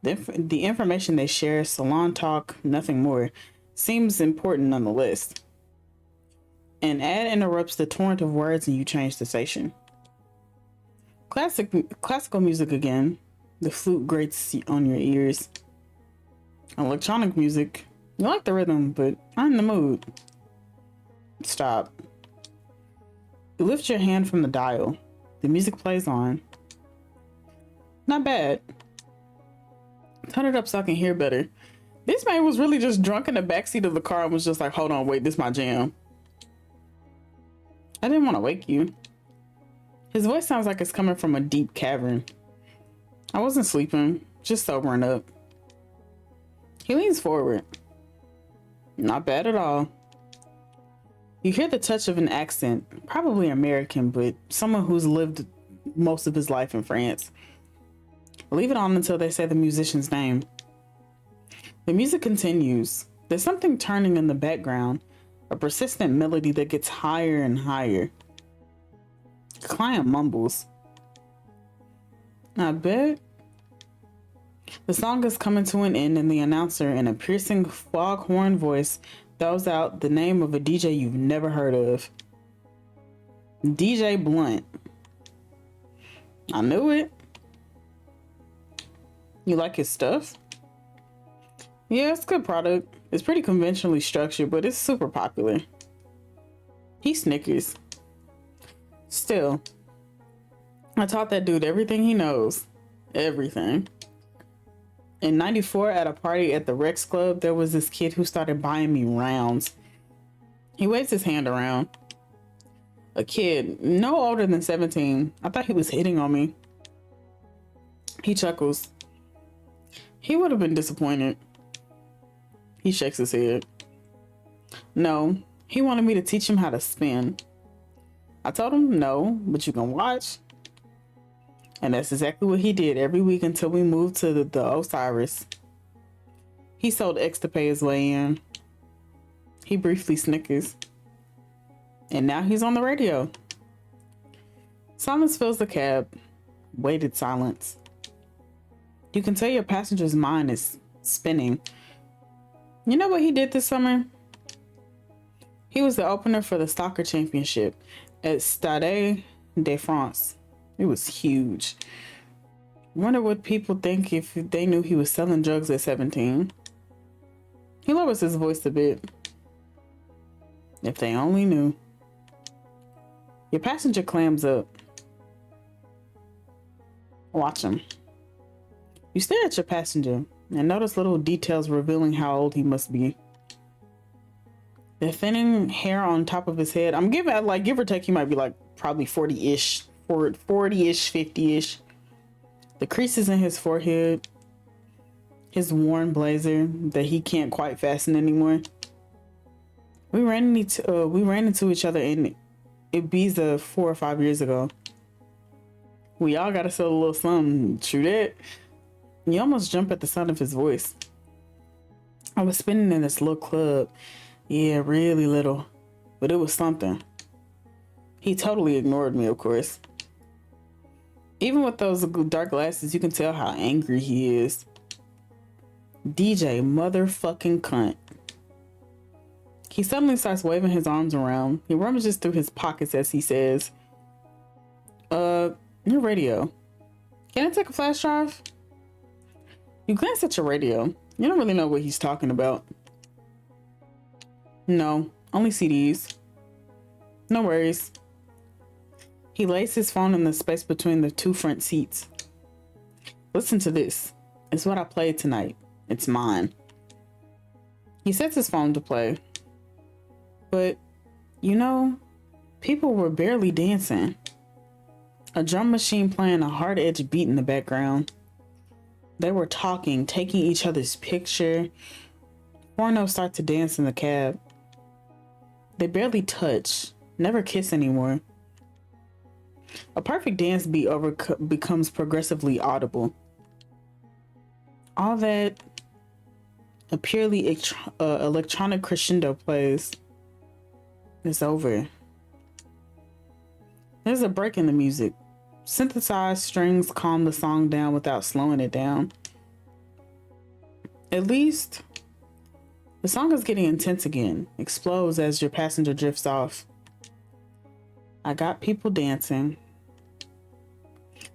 [SPEAKER 1] The information they share, salon talk, nothing more, seems important nonetheless. An ad interrupts the torrent of words and you change the station. Classical music again. The flute grates on your ears. Electronic music. You like the rhythm, but I'm in the mood. Stop. You lift your hand from the dial. The music plays on. Not bad. Turn it up so I can hear better. This man was really just drunk in the backseat of the car and was just like, hold on, wait, this is my jam. I didn't want to wake you. His voice sounds like it's coming from a deep cavern. I wasn't sleeping, just sobering up. He leans forward. Not bad at all. You hear the touch of an accent, probably American, but someone who's lived most of his life in France. Leave it on until they say the musician's name. The music continues. There's something turning in the background, a persistent melody that gets higher and higher. The client mumbles. I bet. The song is coming to an end and the announcer, in a piercing foghorn voice, throws out the name of a DJ you've never heard of. DJ Blunt. I knew it. You like his stuff? Yeah, it's a good product. It's pretty conventionally structured, but it's super popular. He snickers. Still, I taught that dude everything he knows. Everything. In '94, at a party at the Rex Club, there was this kid who started buying me rounds. He waves his hand around. A kid, no older than 17. I thought he was hitting on me. He chuckles. He would have been disappointed. He shakes his head. No, he wanted me to teach him how to spin. I told him no, but you can watch. And that's exactly what he did every week until we moved to the Osiris. He sold X to pay his way in. He briefly snickers. And now he's on the radio. Silence fills the cab. Weighted silence. You can tell your passenger's mind is spinning. You know what he did this summer? He was the opener for the soccer championship at Stade de France. It was huge. Wonder what people think if they knew he was selling drugs at 17. He lowers his voice a bit. If they only knew. Your passenger clams up. Watch him. You stare at your passenger and notice little details revealing how old he must be. The thinning hair on top of his head, I'm giving, like, give or take, he might be like probably 40-ish, 40-ish, 50-ish. The creases in his forehead, his worn blazer that he can't quite fasten anymore. We ran into each other in Ibiza 4 or 5 years ago. We all gotta sell a little something. True that. You almost jump at the sound of his voice. I was spinning in this little club. Yeah, really little. But it was something. He totally ignored me, of course. Even with those dark glasses, you can tell how angry he is. DJ motherfucking cunt. He suddenly starts waving his arms around. He rummages through his pockets as he says, your radio. Can I take a flash drive? You glance at your radio. You don't really know what he's talking about. No, only CDs. No worries. He lays his phone in the space between the two front seats. Listen to this. It's what I played tonight. It's mine. He sets his phone to play. But, you know, people were barely dancing. A drum machine playing a hard-edged beat in the background. They were talking, taking each other's picture. Pornos start to dance in the cab. They barely touch, never kiss anymore. A perfect dance beat becomes progressively audible. All that a purely electronic crescendo plays. It's over. There's a break in the music. Synthesized strings calm the song down without slowing it down. At least, the song is getting intense again. Explodes as your passenger drifts off. I got people dancing.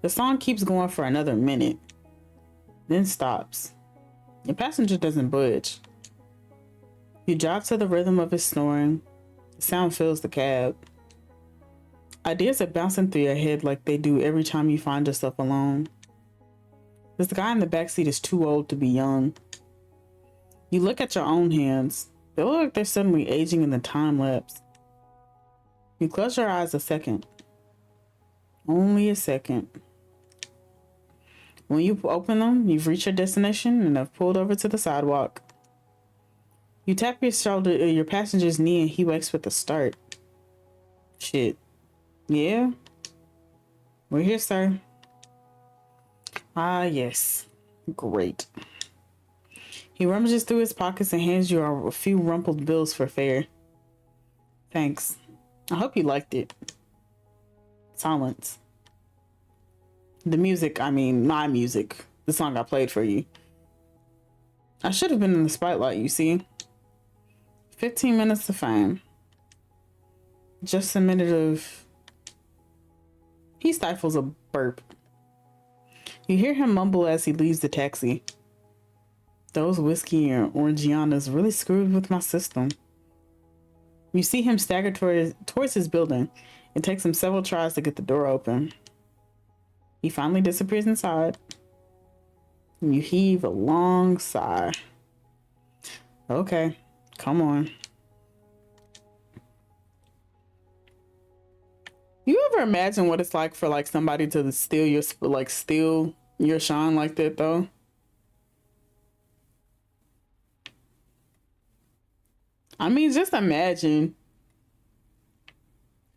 [SPEAKER 1] The song keeps going for another minute, then stops. Your passenger doesn't budge. You drive to the rhythm of his snoring. The sound fills the cab. Ideas are bouncing through your head like they do every time you find yourself alone. This guy in the backseat is too old to be young. You look at your own hands. They look like they're suddenly aging in the time lapse. You close your eyes a second. Only a second. When you open them, you've reached your destination and have pulled over to the sidewalk. You tap your passenger's knee and he wakes with a start. Shit. Yeah? We're here, sir. Ah, yes. Great. He rummages through his pockets and hands you a few rumpled bills for fare. Thanks. I hope you liked it. Silence. The music, I mean, my music. The song I played for you. I should have been in the spotlight, you see. 15 minutes of fame. Just a minute of... He stifles a burp. You hear him mumble as he leaves the taxi. Those whiskey and Orangianas really screwed with my system. You see him stagger towards his building. It takes him several tries to get the door open. He finally disappears inside. And you heave a long sigh. Okay, come on. You ever imagine what it's like for like somebody to steal your shine like that though? I mean, just imagine.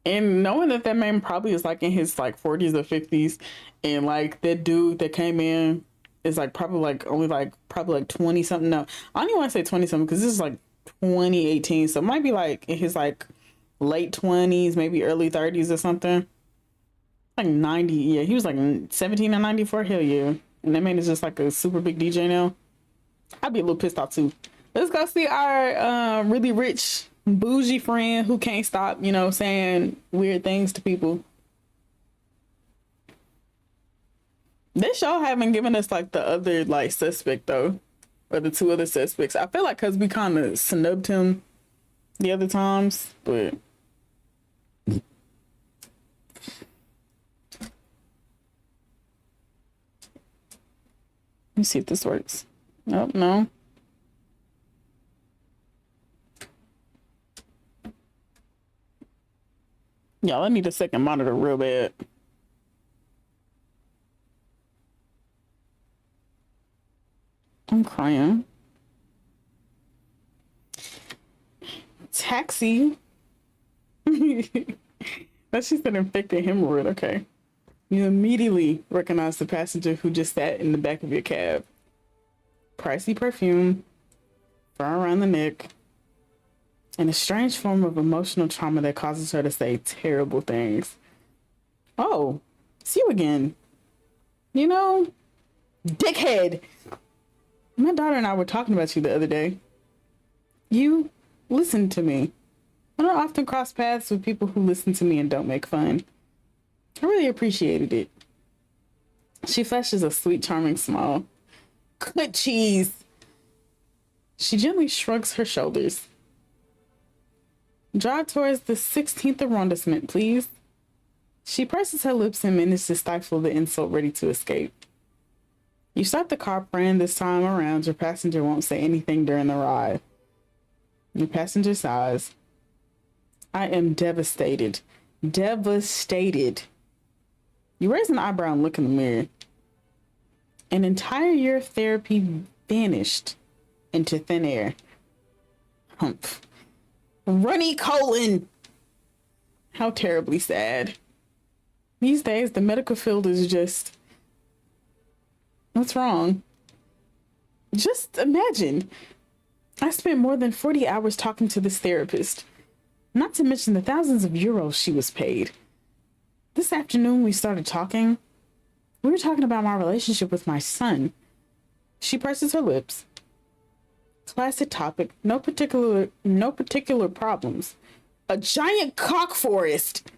[SPEAKER 1] And knowing that that man probably is like in his like 40s or 50s, and like that dude that came in is like probably like only like probably like 20 something. No, I don't even want to say 20 something because this is like 2018. So it might be like in his like late 20s, maybe early 30s or something. Like 90. Yeah, he was like 17 or 94. Hell yeah. And that man is just like a super big DJ now. I'd be a little pissed off too. Let's go see our really rich bougie friend who can't stop, you know, saying weird things to people. This show haven't given us like the other like suspect though, or the two other suspects. I feel like because we kind of snubbed him the other times, but let me see if this works. Oh no. Y'all, I need a second monitor real bad. I'm crying. Taxi. That's just an infected hemorrhoid. Okay. You immediately recognize the passenger who just sat in the back of your cab. Pricey perfume, fur around the neck, and a strange form of emotional trauma that causes her to say terrible things. Oh, it's you again. You know, dickhead. My daughter and I were talking about you the other day. You listen to me. I don't often cross paths with people who listen to me and don't make fun. I really appreciated it. She flashes a sweet, charming smile. Good cheese. She gently shrugs her shoulders. Drive towards the 16th arrondissement, please. She presses her lips and manages to stifle the insult ready to escape. You start the car praying this time around your passenger won't say anything during the ride. Your passenger sighs. I am devastated. Devastated. You raise an eyebrow and look in the mirror. An entire year of therapy vanished into thin air. Humph. Runny colon. How terribly sad. These days, the medical field is just... What's wrong? Just imagine. I spent more than 40 hours talking to this therapist. Not to mention the thousands of euros she was paid. This afternoon we started talking. We were talking about my relationship with my son. She presses her lips. Classic topic. No particular problems. A giant cock forest.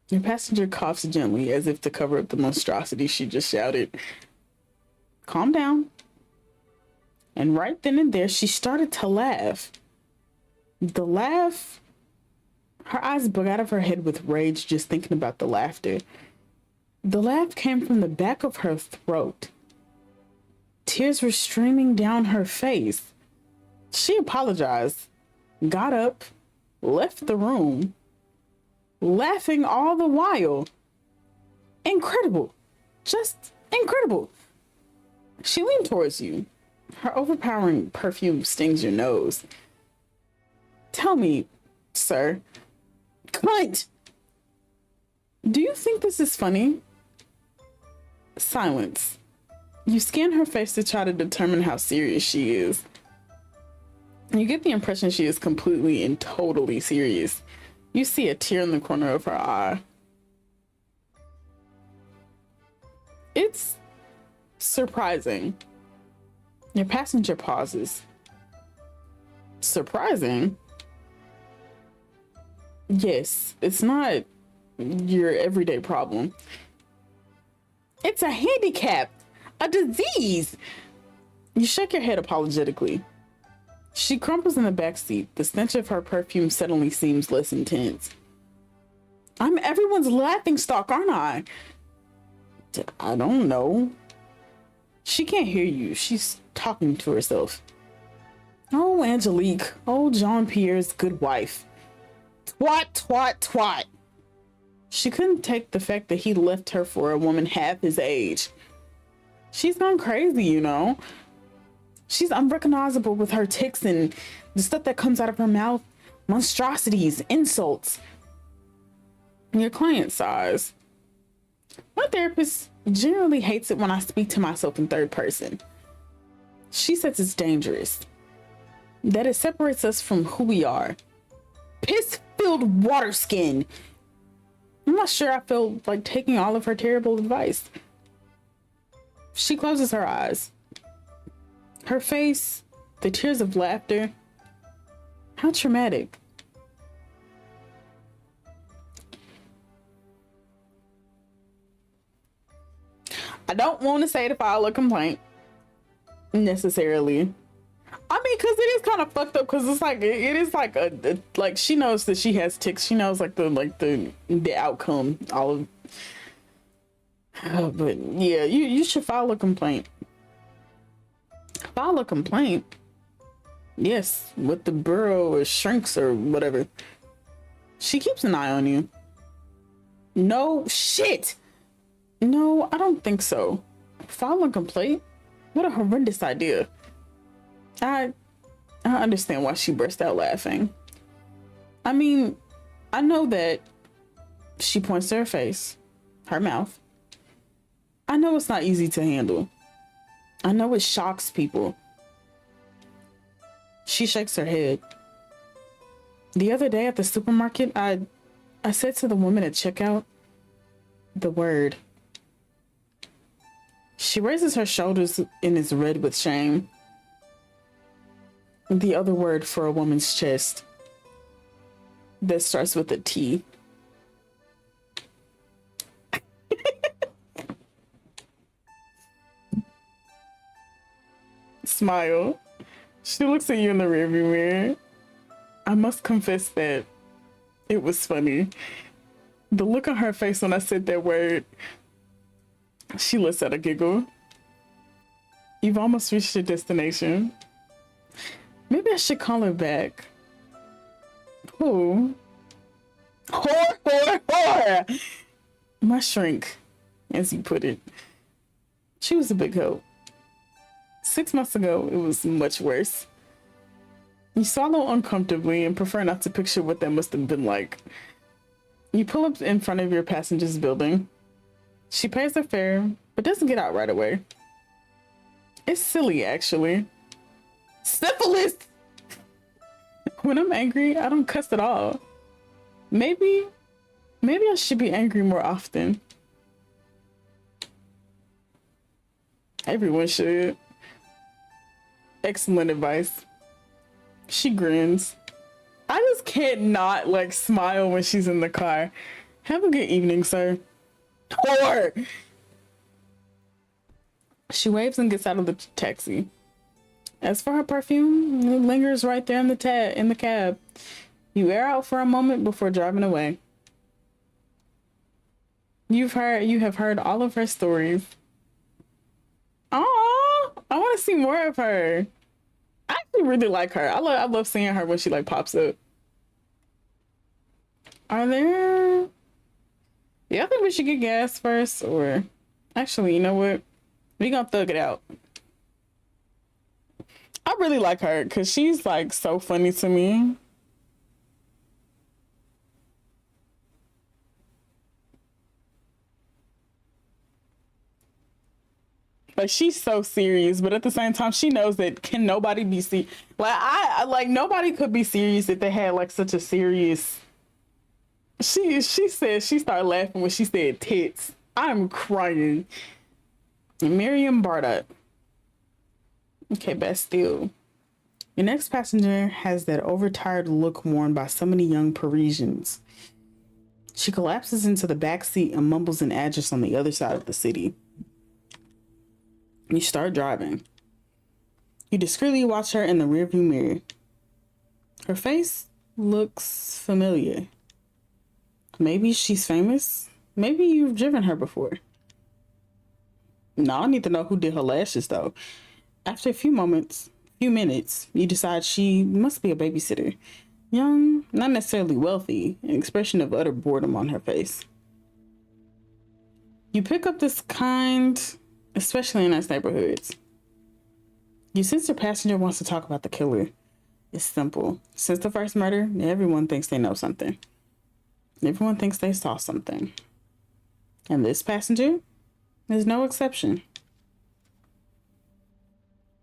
[SPEAKER 1] Your passenger coughs gently as if to cover up the monstrosity she just shouted. Calm down. And right then and there, she started to laugh. The laugh... Her eyes bug out of her head with rage just thinking about the laughter. The laugh came from the back of her throat. Tears were streaming down her face. She apologized, got up, left the room, laughing all the while. Incredible. Just incredible. She leaned towards you. Her overpowering perfume stings your nose. Tell me, sir. Cunt! Do you think this is funny? Silence. You scan her face to try to determine how serious she is. You get the impression she is completely and totally serious. You see a tear in the corner of her eye. It's surprising. Your passenger pauses. Surprising? Yes, it's not your everyday problem. It's a handicap, a disease. You shake your head apologetically. She crumples in the backseat. The stench of her perfume suddenly seems less intense. I'm everyone's laughingstock, aren't I? I don't know. She can't hear you. She's talking to herself. Oh, Angelique. Oh, Jean-Pierre's good wife. Twat, twat, twat. She couldn't take the fact that he left her for a woman half his age. She's gone crazy, you know. She's unrecognizable with her tics and the stuff that comes out of her mouth, monstrosities, insults. Your client sighs. My therapist generally hates it when I speak to myself in third person. She says it's dangerous, that it separates us from who we are. Piss-filled water skin. I'm not sure I feel like taking all of her terrible advice. She closes her eyes. Her face, the tears of laughter. How traumatic. I don't want to say to file a complaint necessarily. I mean, because it is kind of fucked up, because it's like it is like like she knows that she has tics. She knows like the outcome, all of. But yeah, you should file a complaint. File a complaint. Yes, with the bureau or shrinks or whatever. She keeps an eye on you. No shit. No, I don't think so. File a complaint? What a horrendous idea. I understand why she burst out laughing. I mean, I know that she points to her face, her mouth. I know it's not easy to handle. I know it shocks people. She shakes her head. The other day at the supermarket, I said to the woman at checkout, the word. She raises her shoulders and is red with shame. The other word for a woman's chest that starts with a T. Smile. She looks at you in the rearview mirror. I must confess that it was funny. The look on her face when I said that word. She lets out a giggle. You've almost reached your destination. Maybe I should call her back. Who? Whore! My shrink, as you put it. She was a big hoe. 6 months ago, it was much worse. You swallow uncomfortably and prefer not to picture what that must have been like. You pull up in front of your passenger's building. She pays her fare, but doesn't get out right away. It's silly, actually. Syphilis! When I'm angry, I don't cuss at all. Maybe I should be angry more often. Everyone should. Excellent advice. She grins. I just can't not like smile when she's in the car. Have a good evening, sir. Whore! She waves and gets out of the taxi. As for her perfume, it lingers right there in the cab. You air out for a moment before driving away. You have heard all of her stories. Oh, I want to see more of her. I actually really like her. I love seeing her when she like pops up. Are there? Yeah, I think we should get gas first, or actually, you know what? We gonna thug it out. I really like her because she's like so funny to me. Like she's so serious, but at the same time, she knows that can nobody be serious. Like I like nobody could be serious if they had like such a serious. She said she started laughing when she said tits. I'm crying. Miriam Bardat. Okay, Bastille. Your next passenger has that overtired look worn by so many young Parisians. She collapses into the back seat and mumbles an address on the other side of the city. You start driving. You discreetly watch her in the rearview mirror. Her face looks familiar. Maybe she's famous. Maybe you've driven her before. No, I need to know who did her lashes though. After a few minutes, you decide she must be a babysitter. Young, not necessarily wealthy, an expression of utter boredom on her face. You pick up this kind, especially in nice neighborhoods. Your sister passenger wants to talk about the killer. It's simple. Since the first murder, everyone thinks they know something. Everyone thinks they saw something. And this passenger is no exception.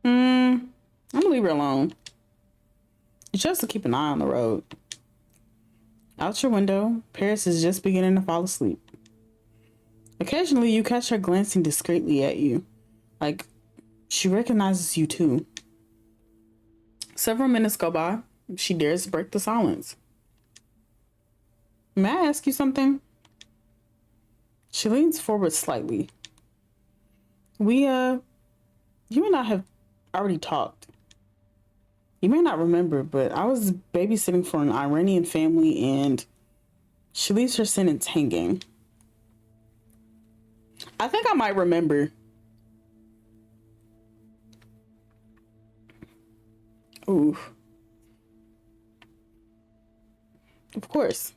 [SPEAKER 1] I'm gonna leave her alone. You chose to keep an eye on the road. Out your window, Paris is just beginning to fall asleep. Occasionally, you catch her glancing discreetly at you, like she recognizes you too. Several minutes go by. She dares to break the silence. May I ask you something? She leans forward slightly. You and I have already talked. You may not remember, but I was babysitting for an Iranian family and she leaves her sentence hanging. I think I might remember. Ooh. Of course.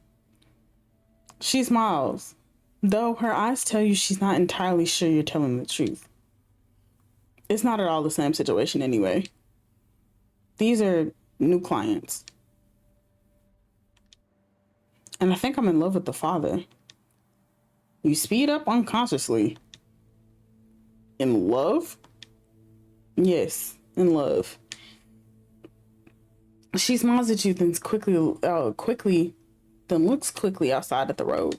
[SPEAKER 1] She smiles, though her eyes tell you she's not entirely sure you're telling the truth. It's not at all the same situation anyway. These are new clients. And I think I'm in love with the father. You speed up unconsciously. In love? Yes, in love. She smiles at you, then looks quickly outside at the road.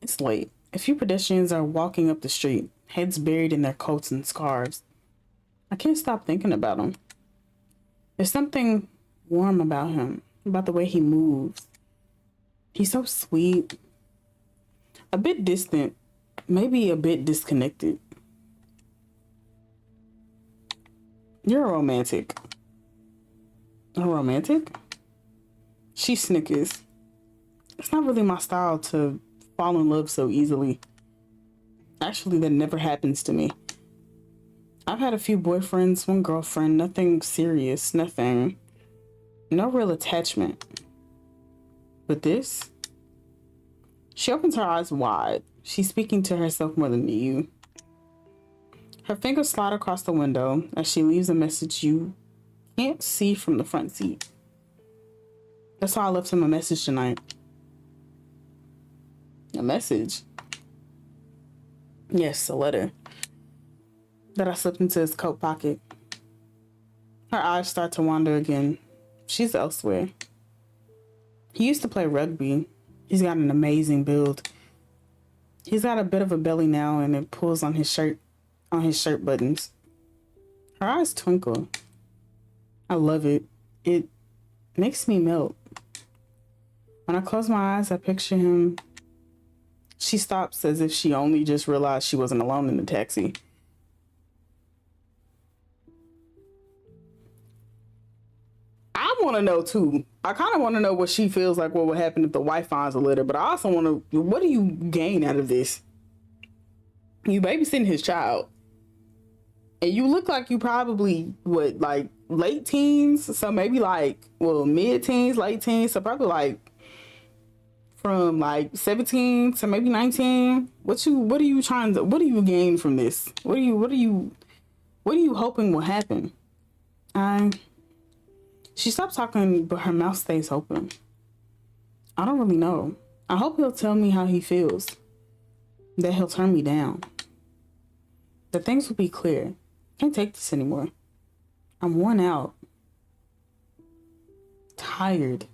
[SPEAKER 1] It's late. A few pedestrians are walking up the street, heads buried in their coats and scarves. I can't stop thinking about him. There's something warm about him, about the way he moves. He's so sweet. A bit distant, maybe a bit disconnected. You're a romantic. A romantic? She snickers. It's not really my style to fall in love so easily. Actually, that never happens to me. I've had a few boyfriends, one girlfriend, nothing serious, no real attachment. But this? She opens her eyes wide. She's speaking to herself more than to you. Her fingers slide across the window as she leaves a message you can't see from the front seat. That's why I left him a message tonight. A message? Yes, a letter that I slipped into his coat pocket. Her eyes start to wander again. She's elsewhere. He used to play rugby. He's got an amazing build. He's got a bit of a belly now and it pulls on his shirt buttons. Her eyes twinkle. I love it. It makes me melt. When I close my eyes, I picture him. She stops as if she only just realized she wasn't alone in the taxi. I want to know too. I kind of want to know what she feels like, what would happen if the wife finds a letter, but I also want to, what do you gain out of this? You babysitting his child. And you look like you probably, like late teens? So maybe mid-teens, late teens. So probably from 17 to maybe 19. What are you gain from this? What are you hoping will happen? She stops talking, but her mouth stays open. I don't really know. I hope he'll tell me how he feels. That he'll turn me down. That things will be clear. Can't take this anymore. I'm worn out. Tired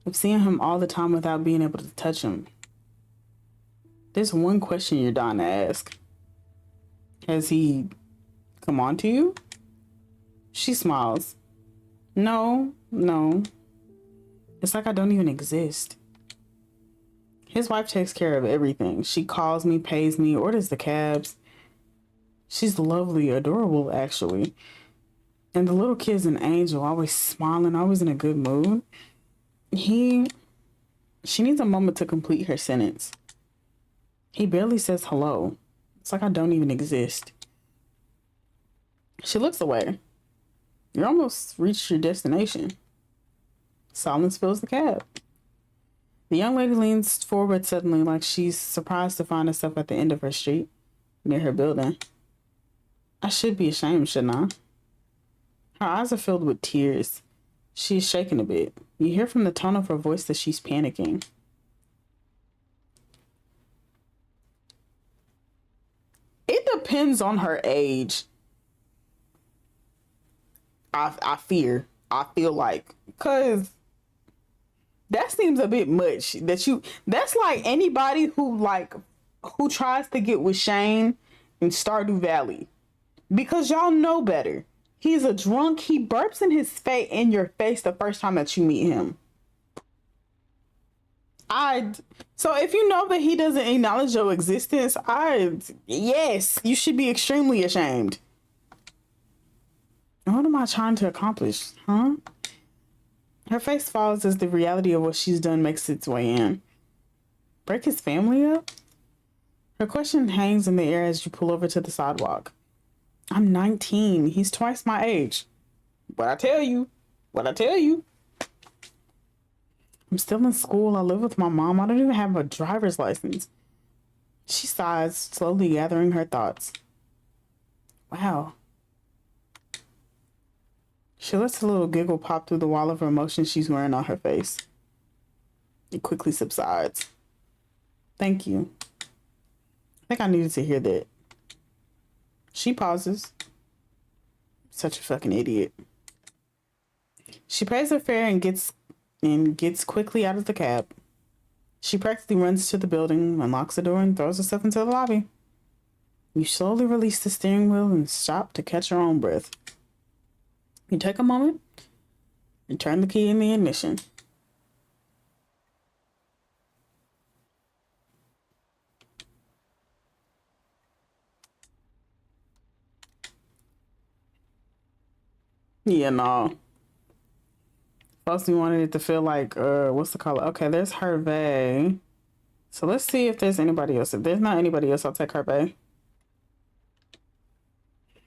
[SPEAKER 1] of seeing him all the time without being able to touch him. There's one question you're dying to ask. Has he come on to you? She smiles. No. It's like I don't even exist. His wife takes care of everything. She calls me, pays me, orders the cabs. She's lovely, adorable, actually. And the little kid's an angel, always smiling, always in a good mood. She needs a moment to complete her sentence. He barely says hello. It's like I don't even exist. She looks away. You almost reached your destination. Silence fills the cab. The young lady leans forward suddenly like she's surprised to find herself at the end of her street, near her building. I should be ashamed, shouldn't I? Her eyes are filled with tears. She is shaking a bit. You hear from the tone of her voice that she's panicking. It depends on her age. I feel like, because that seems a bit much. That's like anybody who tries to get with Shane in Stardew Valley, because y'all know better. He's a drunk. He burps in your face the first time that you meet him. So if you know that he doesn't acknowledge your existence, yes, you should be extremely ashamed. What am I trying to accomplish, huh? Her face falls as the reality of what she's done makes its way in. Break his family up? Her question hangs in the air as you pull over to the sidewalk. I'm 19. He's twice my age. What I tell you. I'm still in school. I live with my mom. I don't even have a driver's license. She sighs, slowly gathering her thoughts. Wow. She lets a little giggle pop through the wall of emotion she's wearing on her face. It quickly subsides. Thank you. I think I needed to hear that. She pauses. Such a fucking idiot. She pays her fare and gets quickly out of the cab. She practically runs to the building, unlocks the door, and throws herself into the lobby. You slowly release the steering wheel and stop to catch your own breath. You take a moment and turn the key in the ignition. Yeah, no. First, we wanted it to feel like, what's the color? Okay, there's Hervé. So let's see if there's anybody else. If there's not anybody else, I'll take Hervé.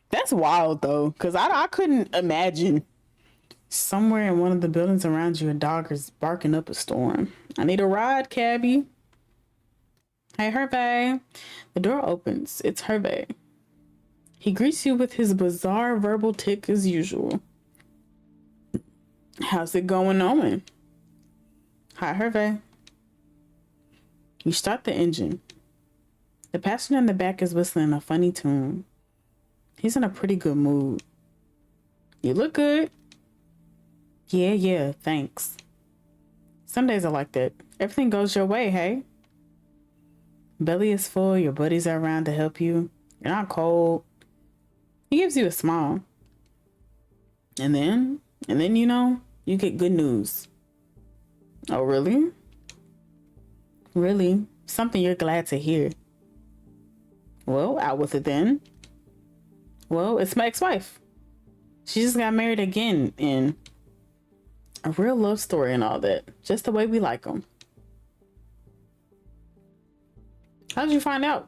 [SPEAKER 1] That's wild, though, because I couldn't imagine somewhere in one of the buildings around you a dog is barking up a storm. I need a ride, cabbie. Hey, Hervé. The door opens. It's Hervé. He greets you with his bizarre verbal tick as usual. How's it going on? Hi, Hervé. You start the engine. The passenger in the back is whistling a funny tune. He's in a pretty good mood. You look good. Yeah, thanks. Some days are like that. Everything goes your way, hey? Belly is full, your buddies are around to help you. You're not cold. He gives you a smile. And then, you know, you get good news. Oh, really? Really? Something you're glad to hear. Well, out with it then. Well, it's my ex-wife. She just got married again, and a real love story and all that. Just the way we like them. How did you find out?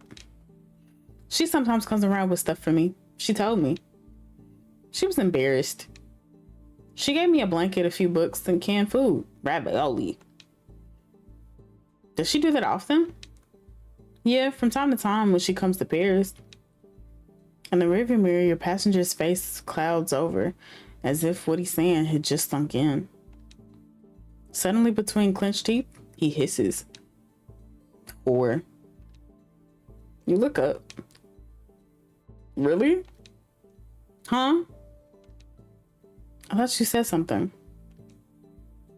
[SPEAKER 1] She sometimes comes around with stuff for me. She told me. She was embarrassed. She gave me a blanket, a few books, and canned food. Ravioli. Does she do that often? Yeah, from time to time when she comes to Paris. In the rearview mirror, your passenger's face clouds over, as if what he's saying had just sunk in. Suddenly, between clenched teeth, he hisses. Or you look up. Really? Huh? I thought you said something.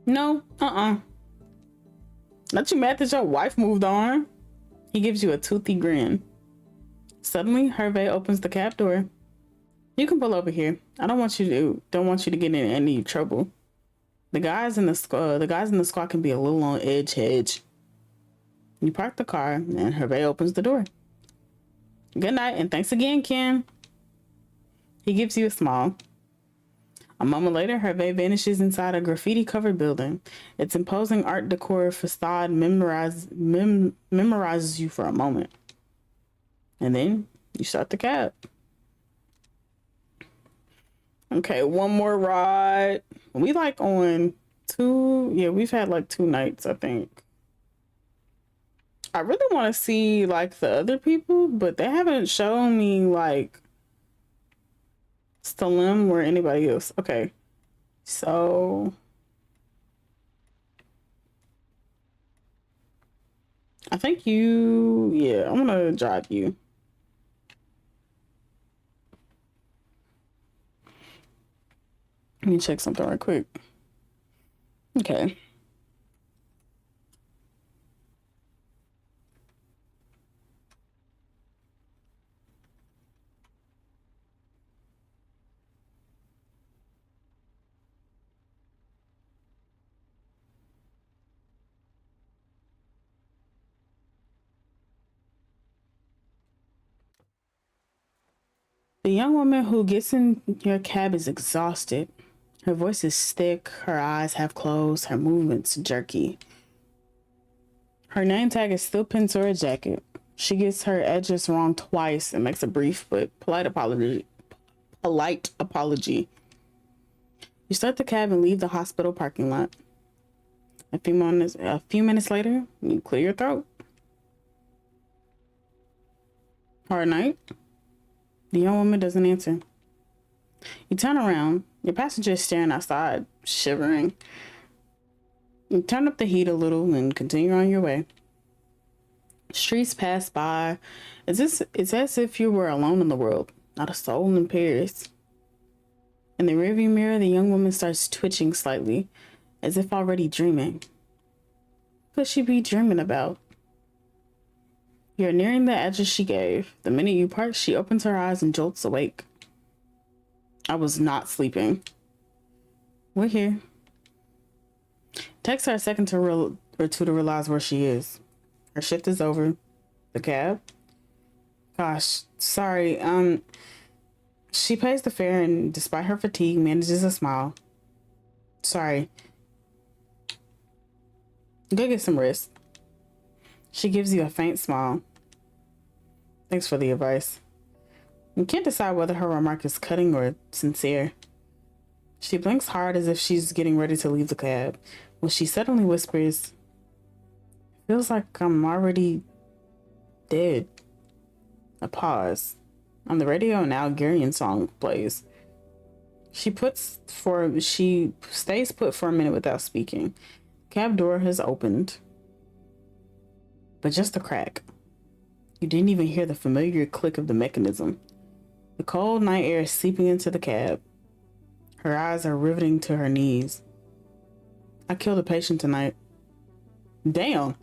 [SPEAKER 1] No, Not you mad that your wife moved on? He gives you a toothy grin. Suddenly, Hervé opens the cab door. You can pull over here. I don't want you to get in any trouble. The guys in the squad can be a little on edge. You park the car, and Hervé opens the door. Good night, and thanks again, Ken. He gives you a smile. A moment later, Hervé vanishes inside a graffiti-covered building. Its imposing art decor facade memorizes you for a moment. And then you start the cab. Okay, one more ride. We like on two. Yeah, we've had like 2 nights, I think. I really want to see like the other people, but they haven't shown me like Salim or anybody else? Okay. So I think yeah, I'm gonna drive you. Let me check something right quick. Okay. The young woman who gets in your cab is exhausted. Her voice is thick, her eyes half closed, her movements jerky. Her name tag is still pinned to her jacket. She gets her address wrong twice and makes a brief but polite apology. You start the cab and leave the hospital parking lot. A few minutes later, you clear your throat. Hard night? The young woman doesn't answer. You turn around. Your passenger is staring outside, shivering. You turn up the heat a little and continue on your way. Streets pass by. It's as if you were alone in the world, not a soul in Paris. In the rearview mirror, the young woman starts twitching slightly, as if already dreaming. What could she be dreaming about? You're nearing the address she gave. The minute you park, she opens her eyes and jolts awake. I was not sleeping. We're here. Takes her a second or two to realize where she is. Her shift is over. The cab? Gosh, sorry. She pays the fare and, despite her fatigue, manages a smile. Sorry. Go get some rest. She gives you a faint smile. Thanks for the advice. You can't decide whether her remark is cutting or sincere. She blinks hard as if she's getting ready to leave the cab, when she suddenly whispers, "Feels like I'm already dead." A pause. On the radio, an Algerian song plays. She stays put for a minute without speaking. Cab door has opened, but just a crack. You didn't even hear the familiar click of the mechanism. The cold night air is seeping into the cab. Her eyes are riveting to her knees. I killed a patient tonight. Damn.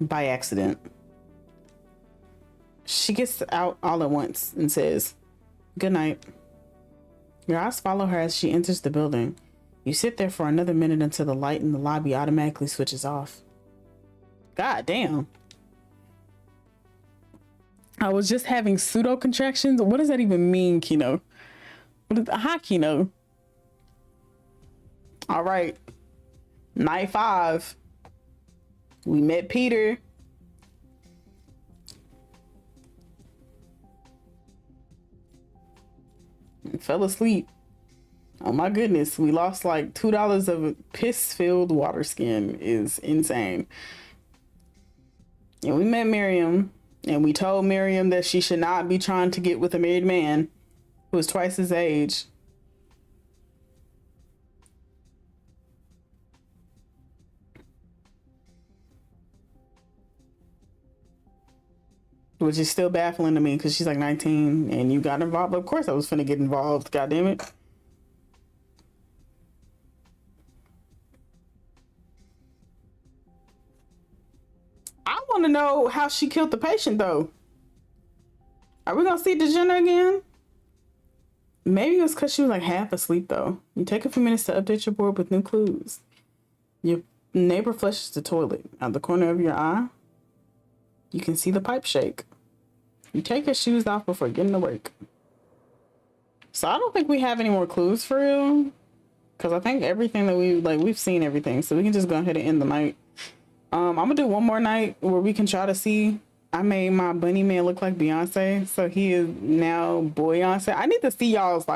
[SPEAKER 1] By accident. She gets out all at once and says, "Good night." Your eyes follow her as she enters the building. You sit there for another minute until the light in the lobby automatically switches off. God damn. I was just having pseudo contractions. What does that even mean, Kino? Hi, Kino. All right. Night 5. We met Peter. And fell asleep. Oh my goodness. We lost like $2 of piss-filled water skin. Is insane. And we met Miriam. And we told Miriam that she should not be trying to get with a married man who is twice his age. Which is still baffling to me because she's like 19 and you got involved. Of course I was finna get involved. God damn it. I want to know how she killed the patient though. Are we gonna see DeGenna again? Maybe it was because she was like half asleep though. You take a few minutes to update your board with new clues. Your neighbor flushes the toilet. Out the corner of your eye, you can see the pipe shake. You take your shoes off before getting to work. So I don't think we have any more clues for you. Because I think everything that we've seen everything. So we can just go ahead and end the night. I'm going to do one more night where we can try to see. I made my bunny man look like Beyonce. So he is now Boyonce. I need to see y'all's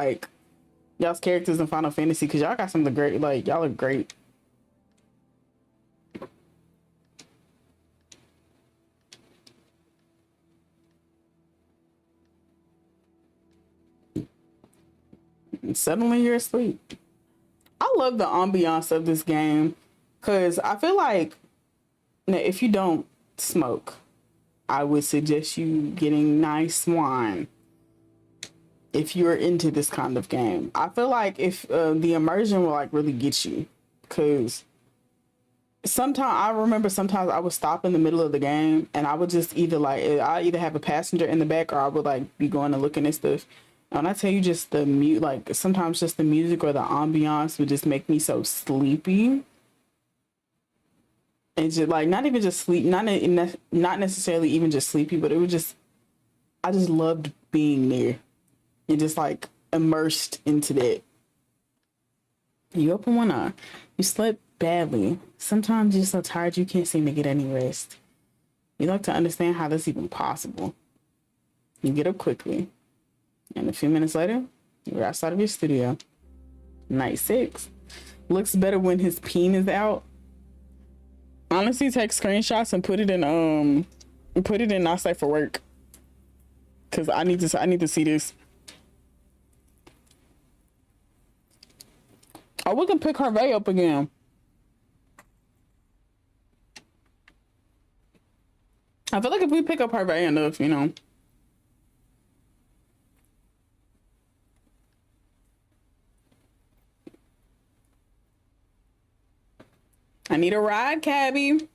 [SPEAKER 1] characters in Final Fantasy. Because y'all got some of the great, y'all look great. and suddenly you're asleep. I love the ambiance of this game because I feel like if you don't smoke, I would suggest you getting nice wine if you're into this kind of game. I feel like if the immersion will like really get you, because sometimes I remember sometimes I would stop in the middle of the game and I would just I either have a passenger in the back or I would like be going and looking at stuff. And I tell you, just the like sometimes just the music or the ambiance would just make me so sleepy. And just like not even just sleep, not necessarily even just sleepy, but it was just I just loved being there and just like immersed into that. You open one eye, you slept badly. Sometimes you're so tired you can't seem to get any rest. You like to understand how that's even possible. You get up quickly. And a few minutes later, you're outside of your studio. Night 6. Looks better when his peen is out. Honestly, take screenshots and put it in not safe for work. Cause I need to see this. Oh, we can pick Harvey up again. I feel like if we pick up Harvey enough, you know. I need a ride, cabbie.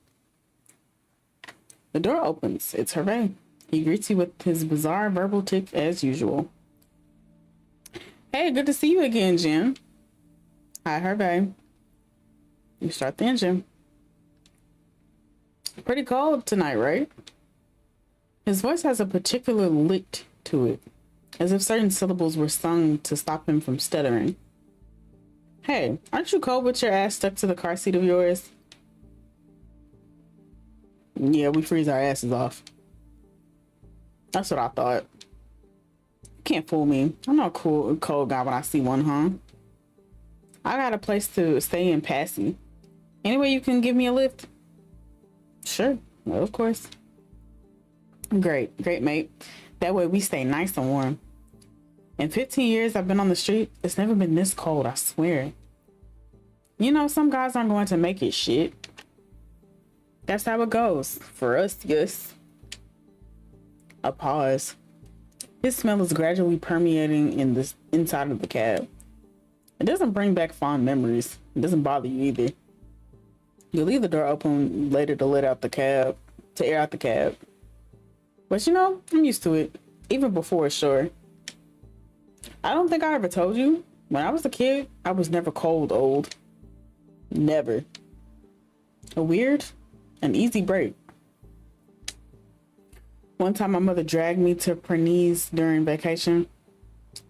[SPEAKER 1] The door opens. It's Hervé. He greets you with his bizarre verbal tick as usual. Hey, good to see you again, Jen. Hi, Hervé. You start the engine. Pretty cold tonight, right? His voice has a particular lick to it, as if certain syllables were sung to stop him from stuttering. Hey, aren't you cold with your ass stuck to the car seat of yours? Yeah, we freeze our asses off. That's what I thought. You can't fool me. I'm not a cold guy when I see one, huh? I got a place to stay in Passy. Anyway, you can give me a lift? Sure, well, of course. Great, mate. That way we stay nice and warm. In 15 years I've been on the street, it's never been this cold, I swear. You know, some guys aren't going to make it shit. That's how it goes. For us, yes. A pause. His smell is gradually permeating in the inside of the cab. It doesn't bring back fond memories. It doesn't bother you either. You leave the door open later to air out the cab. But you know, I'm used to it. Even before, sure. I don't think I ever told you. When I was a kid, I was never cold old. Never. An easy break. One time my mother dragged me to Pernice during vacation.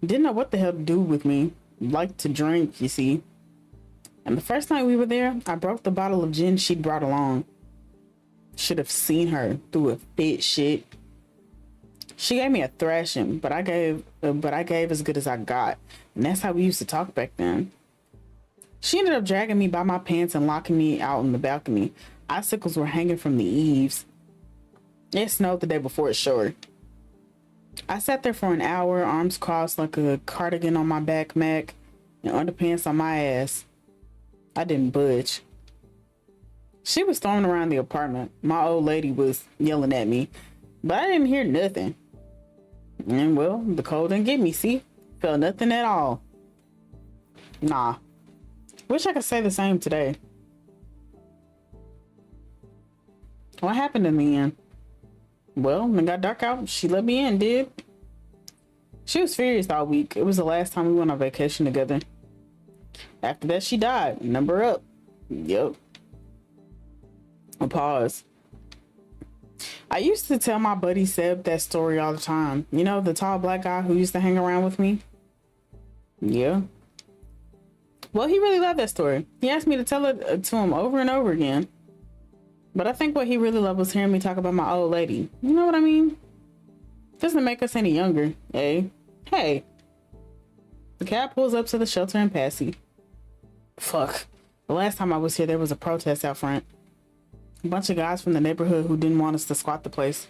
[SPEAKER 1] Didn't know what the hell to do with me. Liked to drink, you see. And the first night we were there, I broke the bottle of gin she'd brought along. Should have seen her through a fit shit. She gave me a thrashing, but I gave as good as I got. And that's how we used to talk back then. She ended up dragging me by my pants and locking me out on the balcony. Icicles were hanging from the eaves. It snowed the day before, sure. I sat there for an hour, arms crossed like a cardigan on my back, Mac, and underpants on my ass. I didn't budge. She was storming around the apartment. My old lady was yelling at me, but I didn't hear nothing. And well, the cold didn't get me, see? Felt nothing at all. Nah. Wish I could say the same today. What happened in the end? Well, when it got dark out, she let me in, did. She was furious all week. It was the last time we went on vacation together. After that, she died. Number up. Yup. A pause. I used to tell my buddy Seb that story all the time. You know, the tall black guy who used to hang around with me? Yeah. Well, he really loved that story. He asked me to tell it to him over and over again. But I think what he really loved was hearing me talk about my old lady. You know what I mean? Doesn't make us any younger, eh? Hey. The cab pulls up to the shelter in Passy. Fuck. The last time I was here, there was a protest out front. A bunch of guys from the neighborhood who didn't want us to squat the place.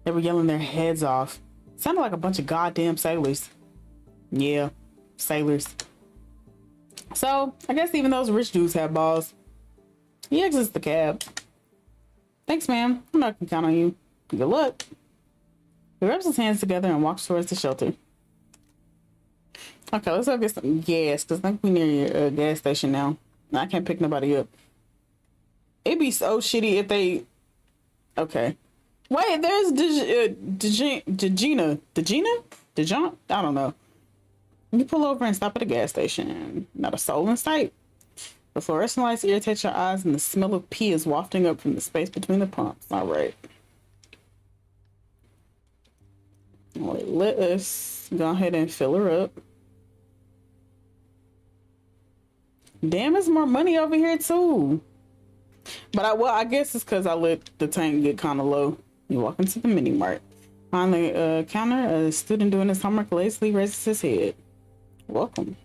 [SPEAKER 1] They were yelling their heads off. Sounded like a bunch of goddamn sailors. Yeah. sailors. So I guess even those rich dudes have balls. He exits the cab. Thanks, ma'am. I'm not gonna count on you. Good luck. He rubs his hands together and walks towards the shelter. Okay, let's go get some gas, because I think we're near a gas station now. I can't pick nobody up. It'd be so shitty if they... Okay. Wait, there's Degina? I don't know. You pull over and stop at a gas station. Not a soul in sight. The fluorescent lights irritate your eyes, and the smell of pee is wafting up from the space between the pumps. All right. Let us go ahead and fill her up. Damn, there's more money over here too. But I guess it's because I let the tank get kind of low. You walk into the mini mart. On the counter, a student doing his homework lazily raises his head. Welcome.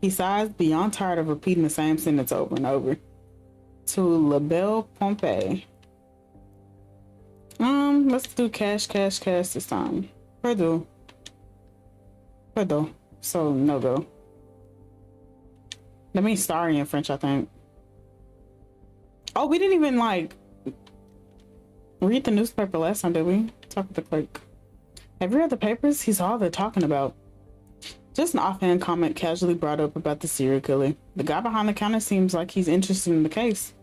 [SPEAKER 1] He sighs, beyond tired of repeating the same sentence over and over. To La Belle Pompe. Let's do cash this time. Pardon. So no go. That means sorry in French, I think. Oh, we didn't even like read the newspaper last time, did we? Talk with the clerk. Have you read the papers? He's all they're talking about. Just an offhand comment casually brought up about the serial killer. The guy behind the counter seems like he's interested in the case.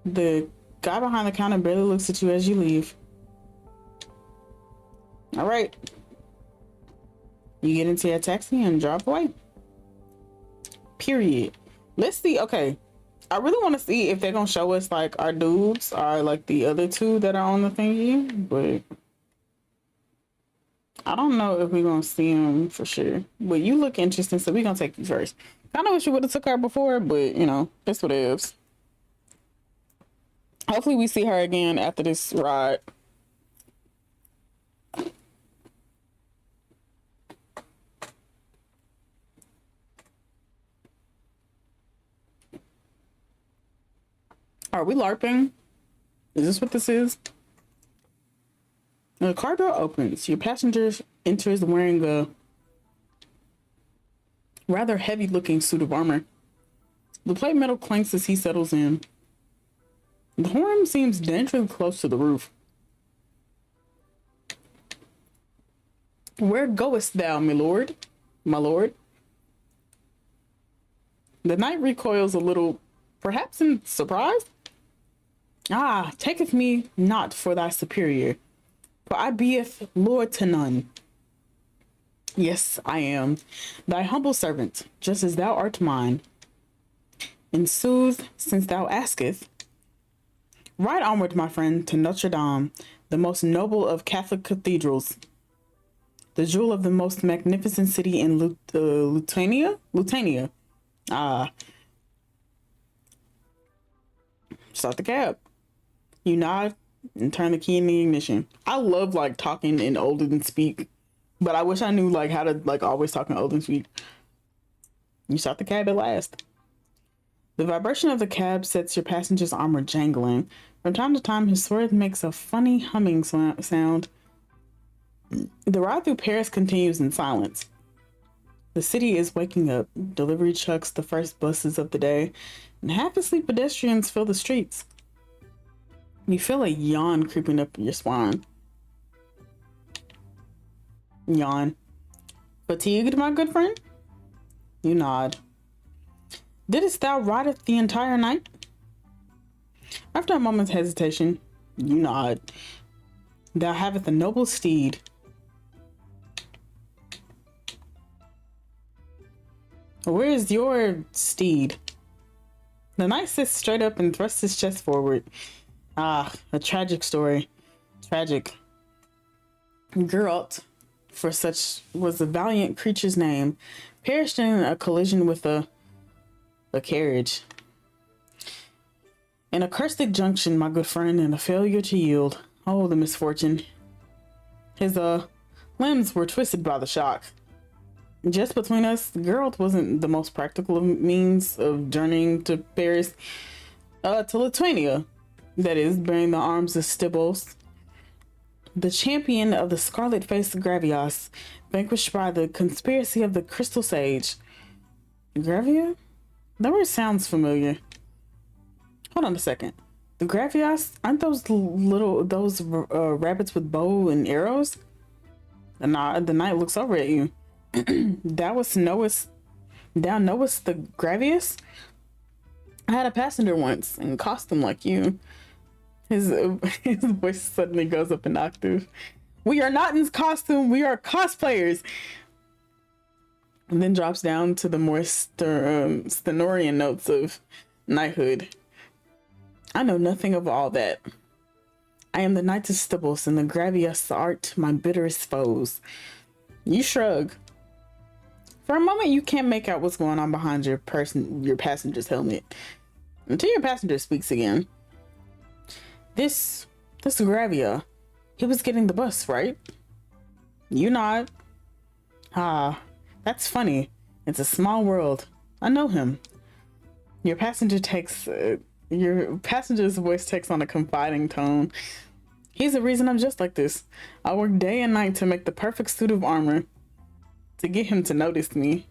[SPEAKER 1] The guy behind the counter barely looks at you as you leave. All right. You get into your taxi and drive away. Period. Let's see. Okay. I really want to see if they're going to show us like our dudes are like the other two that are on the thingy, but I don't know if we're going to see them for sure. But you look interesting, so we're going to take you first. I know wish you would have took her before, but you know, that's what it is. Hopefully we see her again after this ride. Are we LARPing? Is this what this is? The car door opens. Your passenger enters wearing a rather heavy-looking suit of armor. The plate metal clanks as he settles in. The horn seems dangerously close to the roof. Where goest thou, my lord? My lord? The knight recoils a little, perhaps in surprise. Ah, taketh me not for thy superior, for I beeth lord to none. Yes, I am thy humble servant, just as thou art mine. In sooth, since thou asketh, ride onward, my friend, to Notre Dame, the most noble of Catholic cathedrals, the jewel of the most magnificent city in Lutania. Ah. Start the cab. You nod and turn the key in the ignition. I love like talking in olden speak, but I wish I knew like how to like always talk in olden speak. You start the cab at last. The vibration of the cab sets your passenger's armor jangling. From time to time, his sword makes a funny humming sound. The ride through Paris continues in silence. The city is waking up. Delivery trucks, the first buses of the day, and half asleep pedestrians fill the streets. You feel a yawn creeping up your spine. Yawn. Fatigued, my good friend? You nod. Didst thou ride it the entire night? After a moment's hesitation, you nod. Thou haveth a noble steed. Where is your steed? The knight sits straight up and thrusts his chest forward. Ah, a tragic story. Tragic. Geralt, for such was the valiant creature's name, perished in a collision with a carriage. An accursed junction, my good friend, and a failure to yield. Oh, the misfortune. His limbs were twisted by the shock. Just between us, Geralt wasn't the most practical of means of journeying to Paris, to Lithuania. That is, bearing the arms of Stibos. the champion of the scarlet-faced Gravios, vanquished by the conspiracy of the Crystal Sage. Gravia? That word sounds familiar. Hold on a second. The Gravios, aren't those rabbits with bow and arrows? The knight looks over at you. Thou knowest the Gravius? I had a passenger once in costume like you. His voice suddenly goes up an octave. We are not in costume, we are cosplayers. And then drops down to the more Stenorian notes of knighthood. I know nothing of all that. I am the Knight of Stibbles and the Gravius art my bitterest foes. You shrug. For a moment, you can't make out what's going on behind your passenger's helmet. Until your passenger speaks again. This Gravia, he was getting the bus, right? You nod. Ah, that's funny. It's a small world. I know him. Your passenger's voice takes on a confiding tone. He's the reason I'm just like this. I work day and night to make the perfect suit of armor to get him to notice me.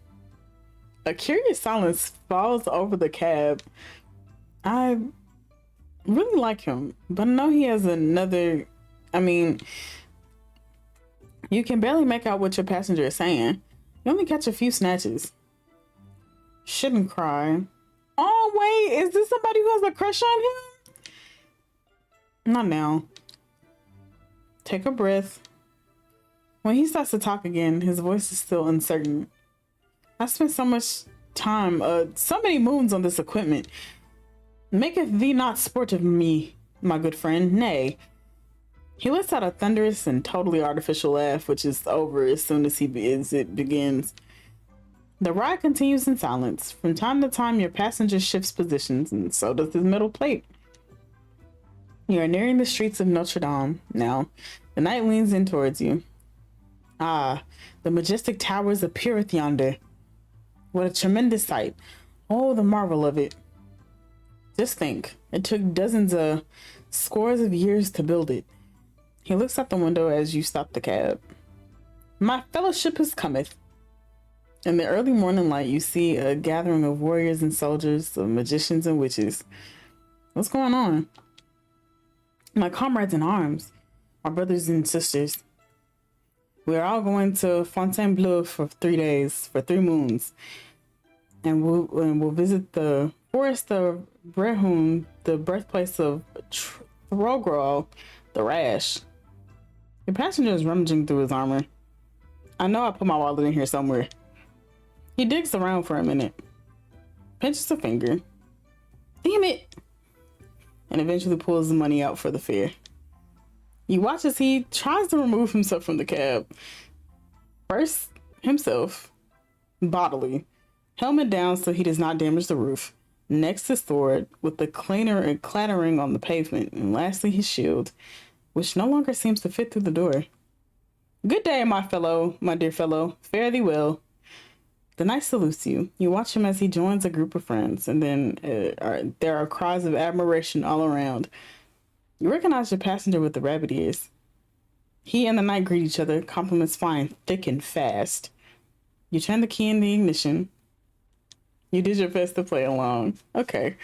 [SPEAKER 1] A curious silence falls over the cab. I really like him, but I know he has another... I mean, you can barely make out what your passenger is saying. You only catch a few snatches. Shouldn't cry. Oh, wait, is this somebody who has a crush on him? Not now. Take a breath. When he starts to talk again, his voice is still uncertain. I spent so much time, so many moons on this equipment. Maketh thee not sport of me, my good friend, nay. He lets out a thunderous and totally artificial laugh, which is over as soon as it begins. The ride continues in silence. From time to time, your passenger shifts positions, and so does his metal plate. You are nearing the streets of Notre Dame now. The knight leans in towards you. Ah, the majestic towers appeareth yonder. What a tremendous sight. Oh, the marvel of it. Just think, it took scores of years to build it. He looks out the window as you stop the cab. My fellowship is cometh. In the early morning light, you see a gathering of warriors and soldiers, of magicians and witches. What's going on? My comrades in arms, my brothers and sisters. We are all going to Fontainebleau for 3 days, for 3 moons. And we'll visit the forest of Brehun, the birthplace of Throgrol, the Rash. Your passenger is rummaging through his armor. I know I put my wallet in here somewhere. He digs around for a minute, pinches a finger. Damn it! And eventually pulls the money out for the fare. You watch as he tries to remove himself from the cab. First, himself, bodily, helmet down so he does not damage the roof. Next, his sword, with the clattering on the pavement. And lastly, his shield, which no longer seems to fit through the door. Good day, my dear fellow. Fare thee well. The knight salutes you. You watch him as he joins a group of friends, and then there are cries of admiration all around. You recognize your passenger with the rabbit ears. He and the knight greet each other, compliments flying thick and fast. You turn the key in the ignition. You did your best to play along. Okay.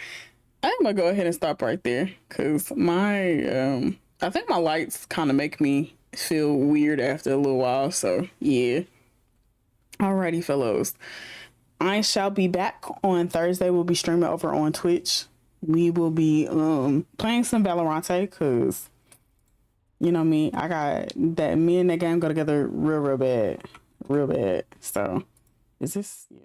[SPEAKER 1] I'm gonna go ahead and stop right there, because I think my lights kind of make me feel weird after a little while, so yeah. Alrighty, fellows. I shall be back on Thursday. We'll be streaming over on Twitch. We will be playing some Valorante, because you know me, I got that, me and that game go together real bad. So is this, yeah.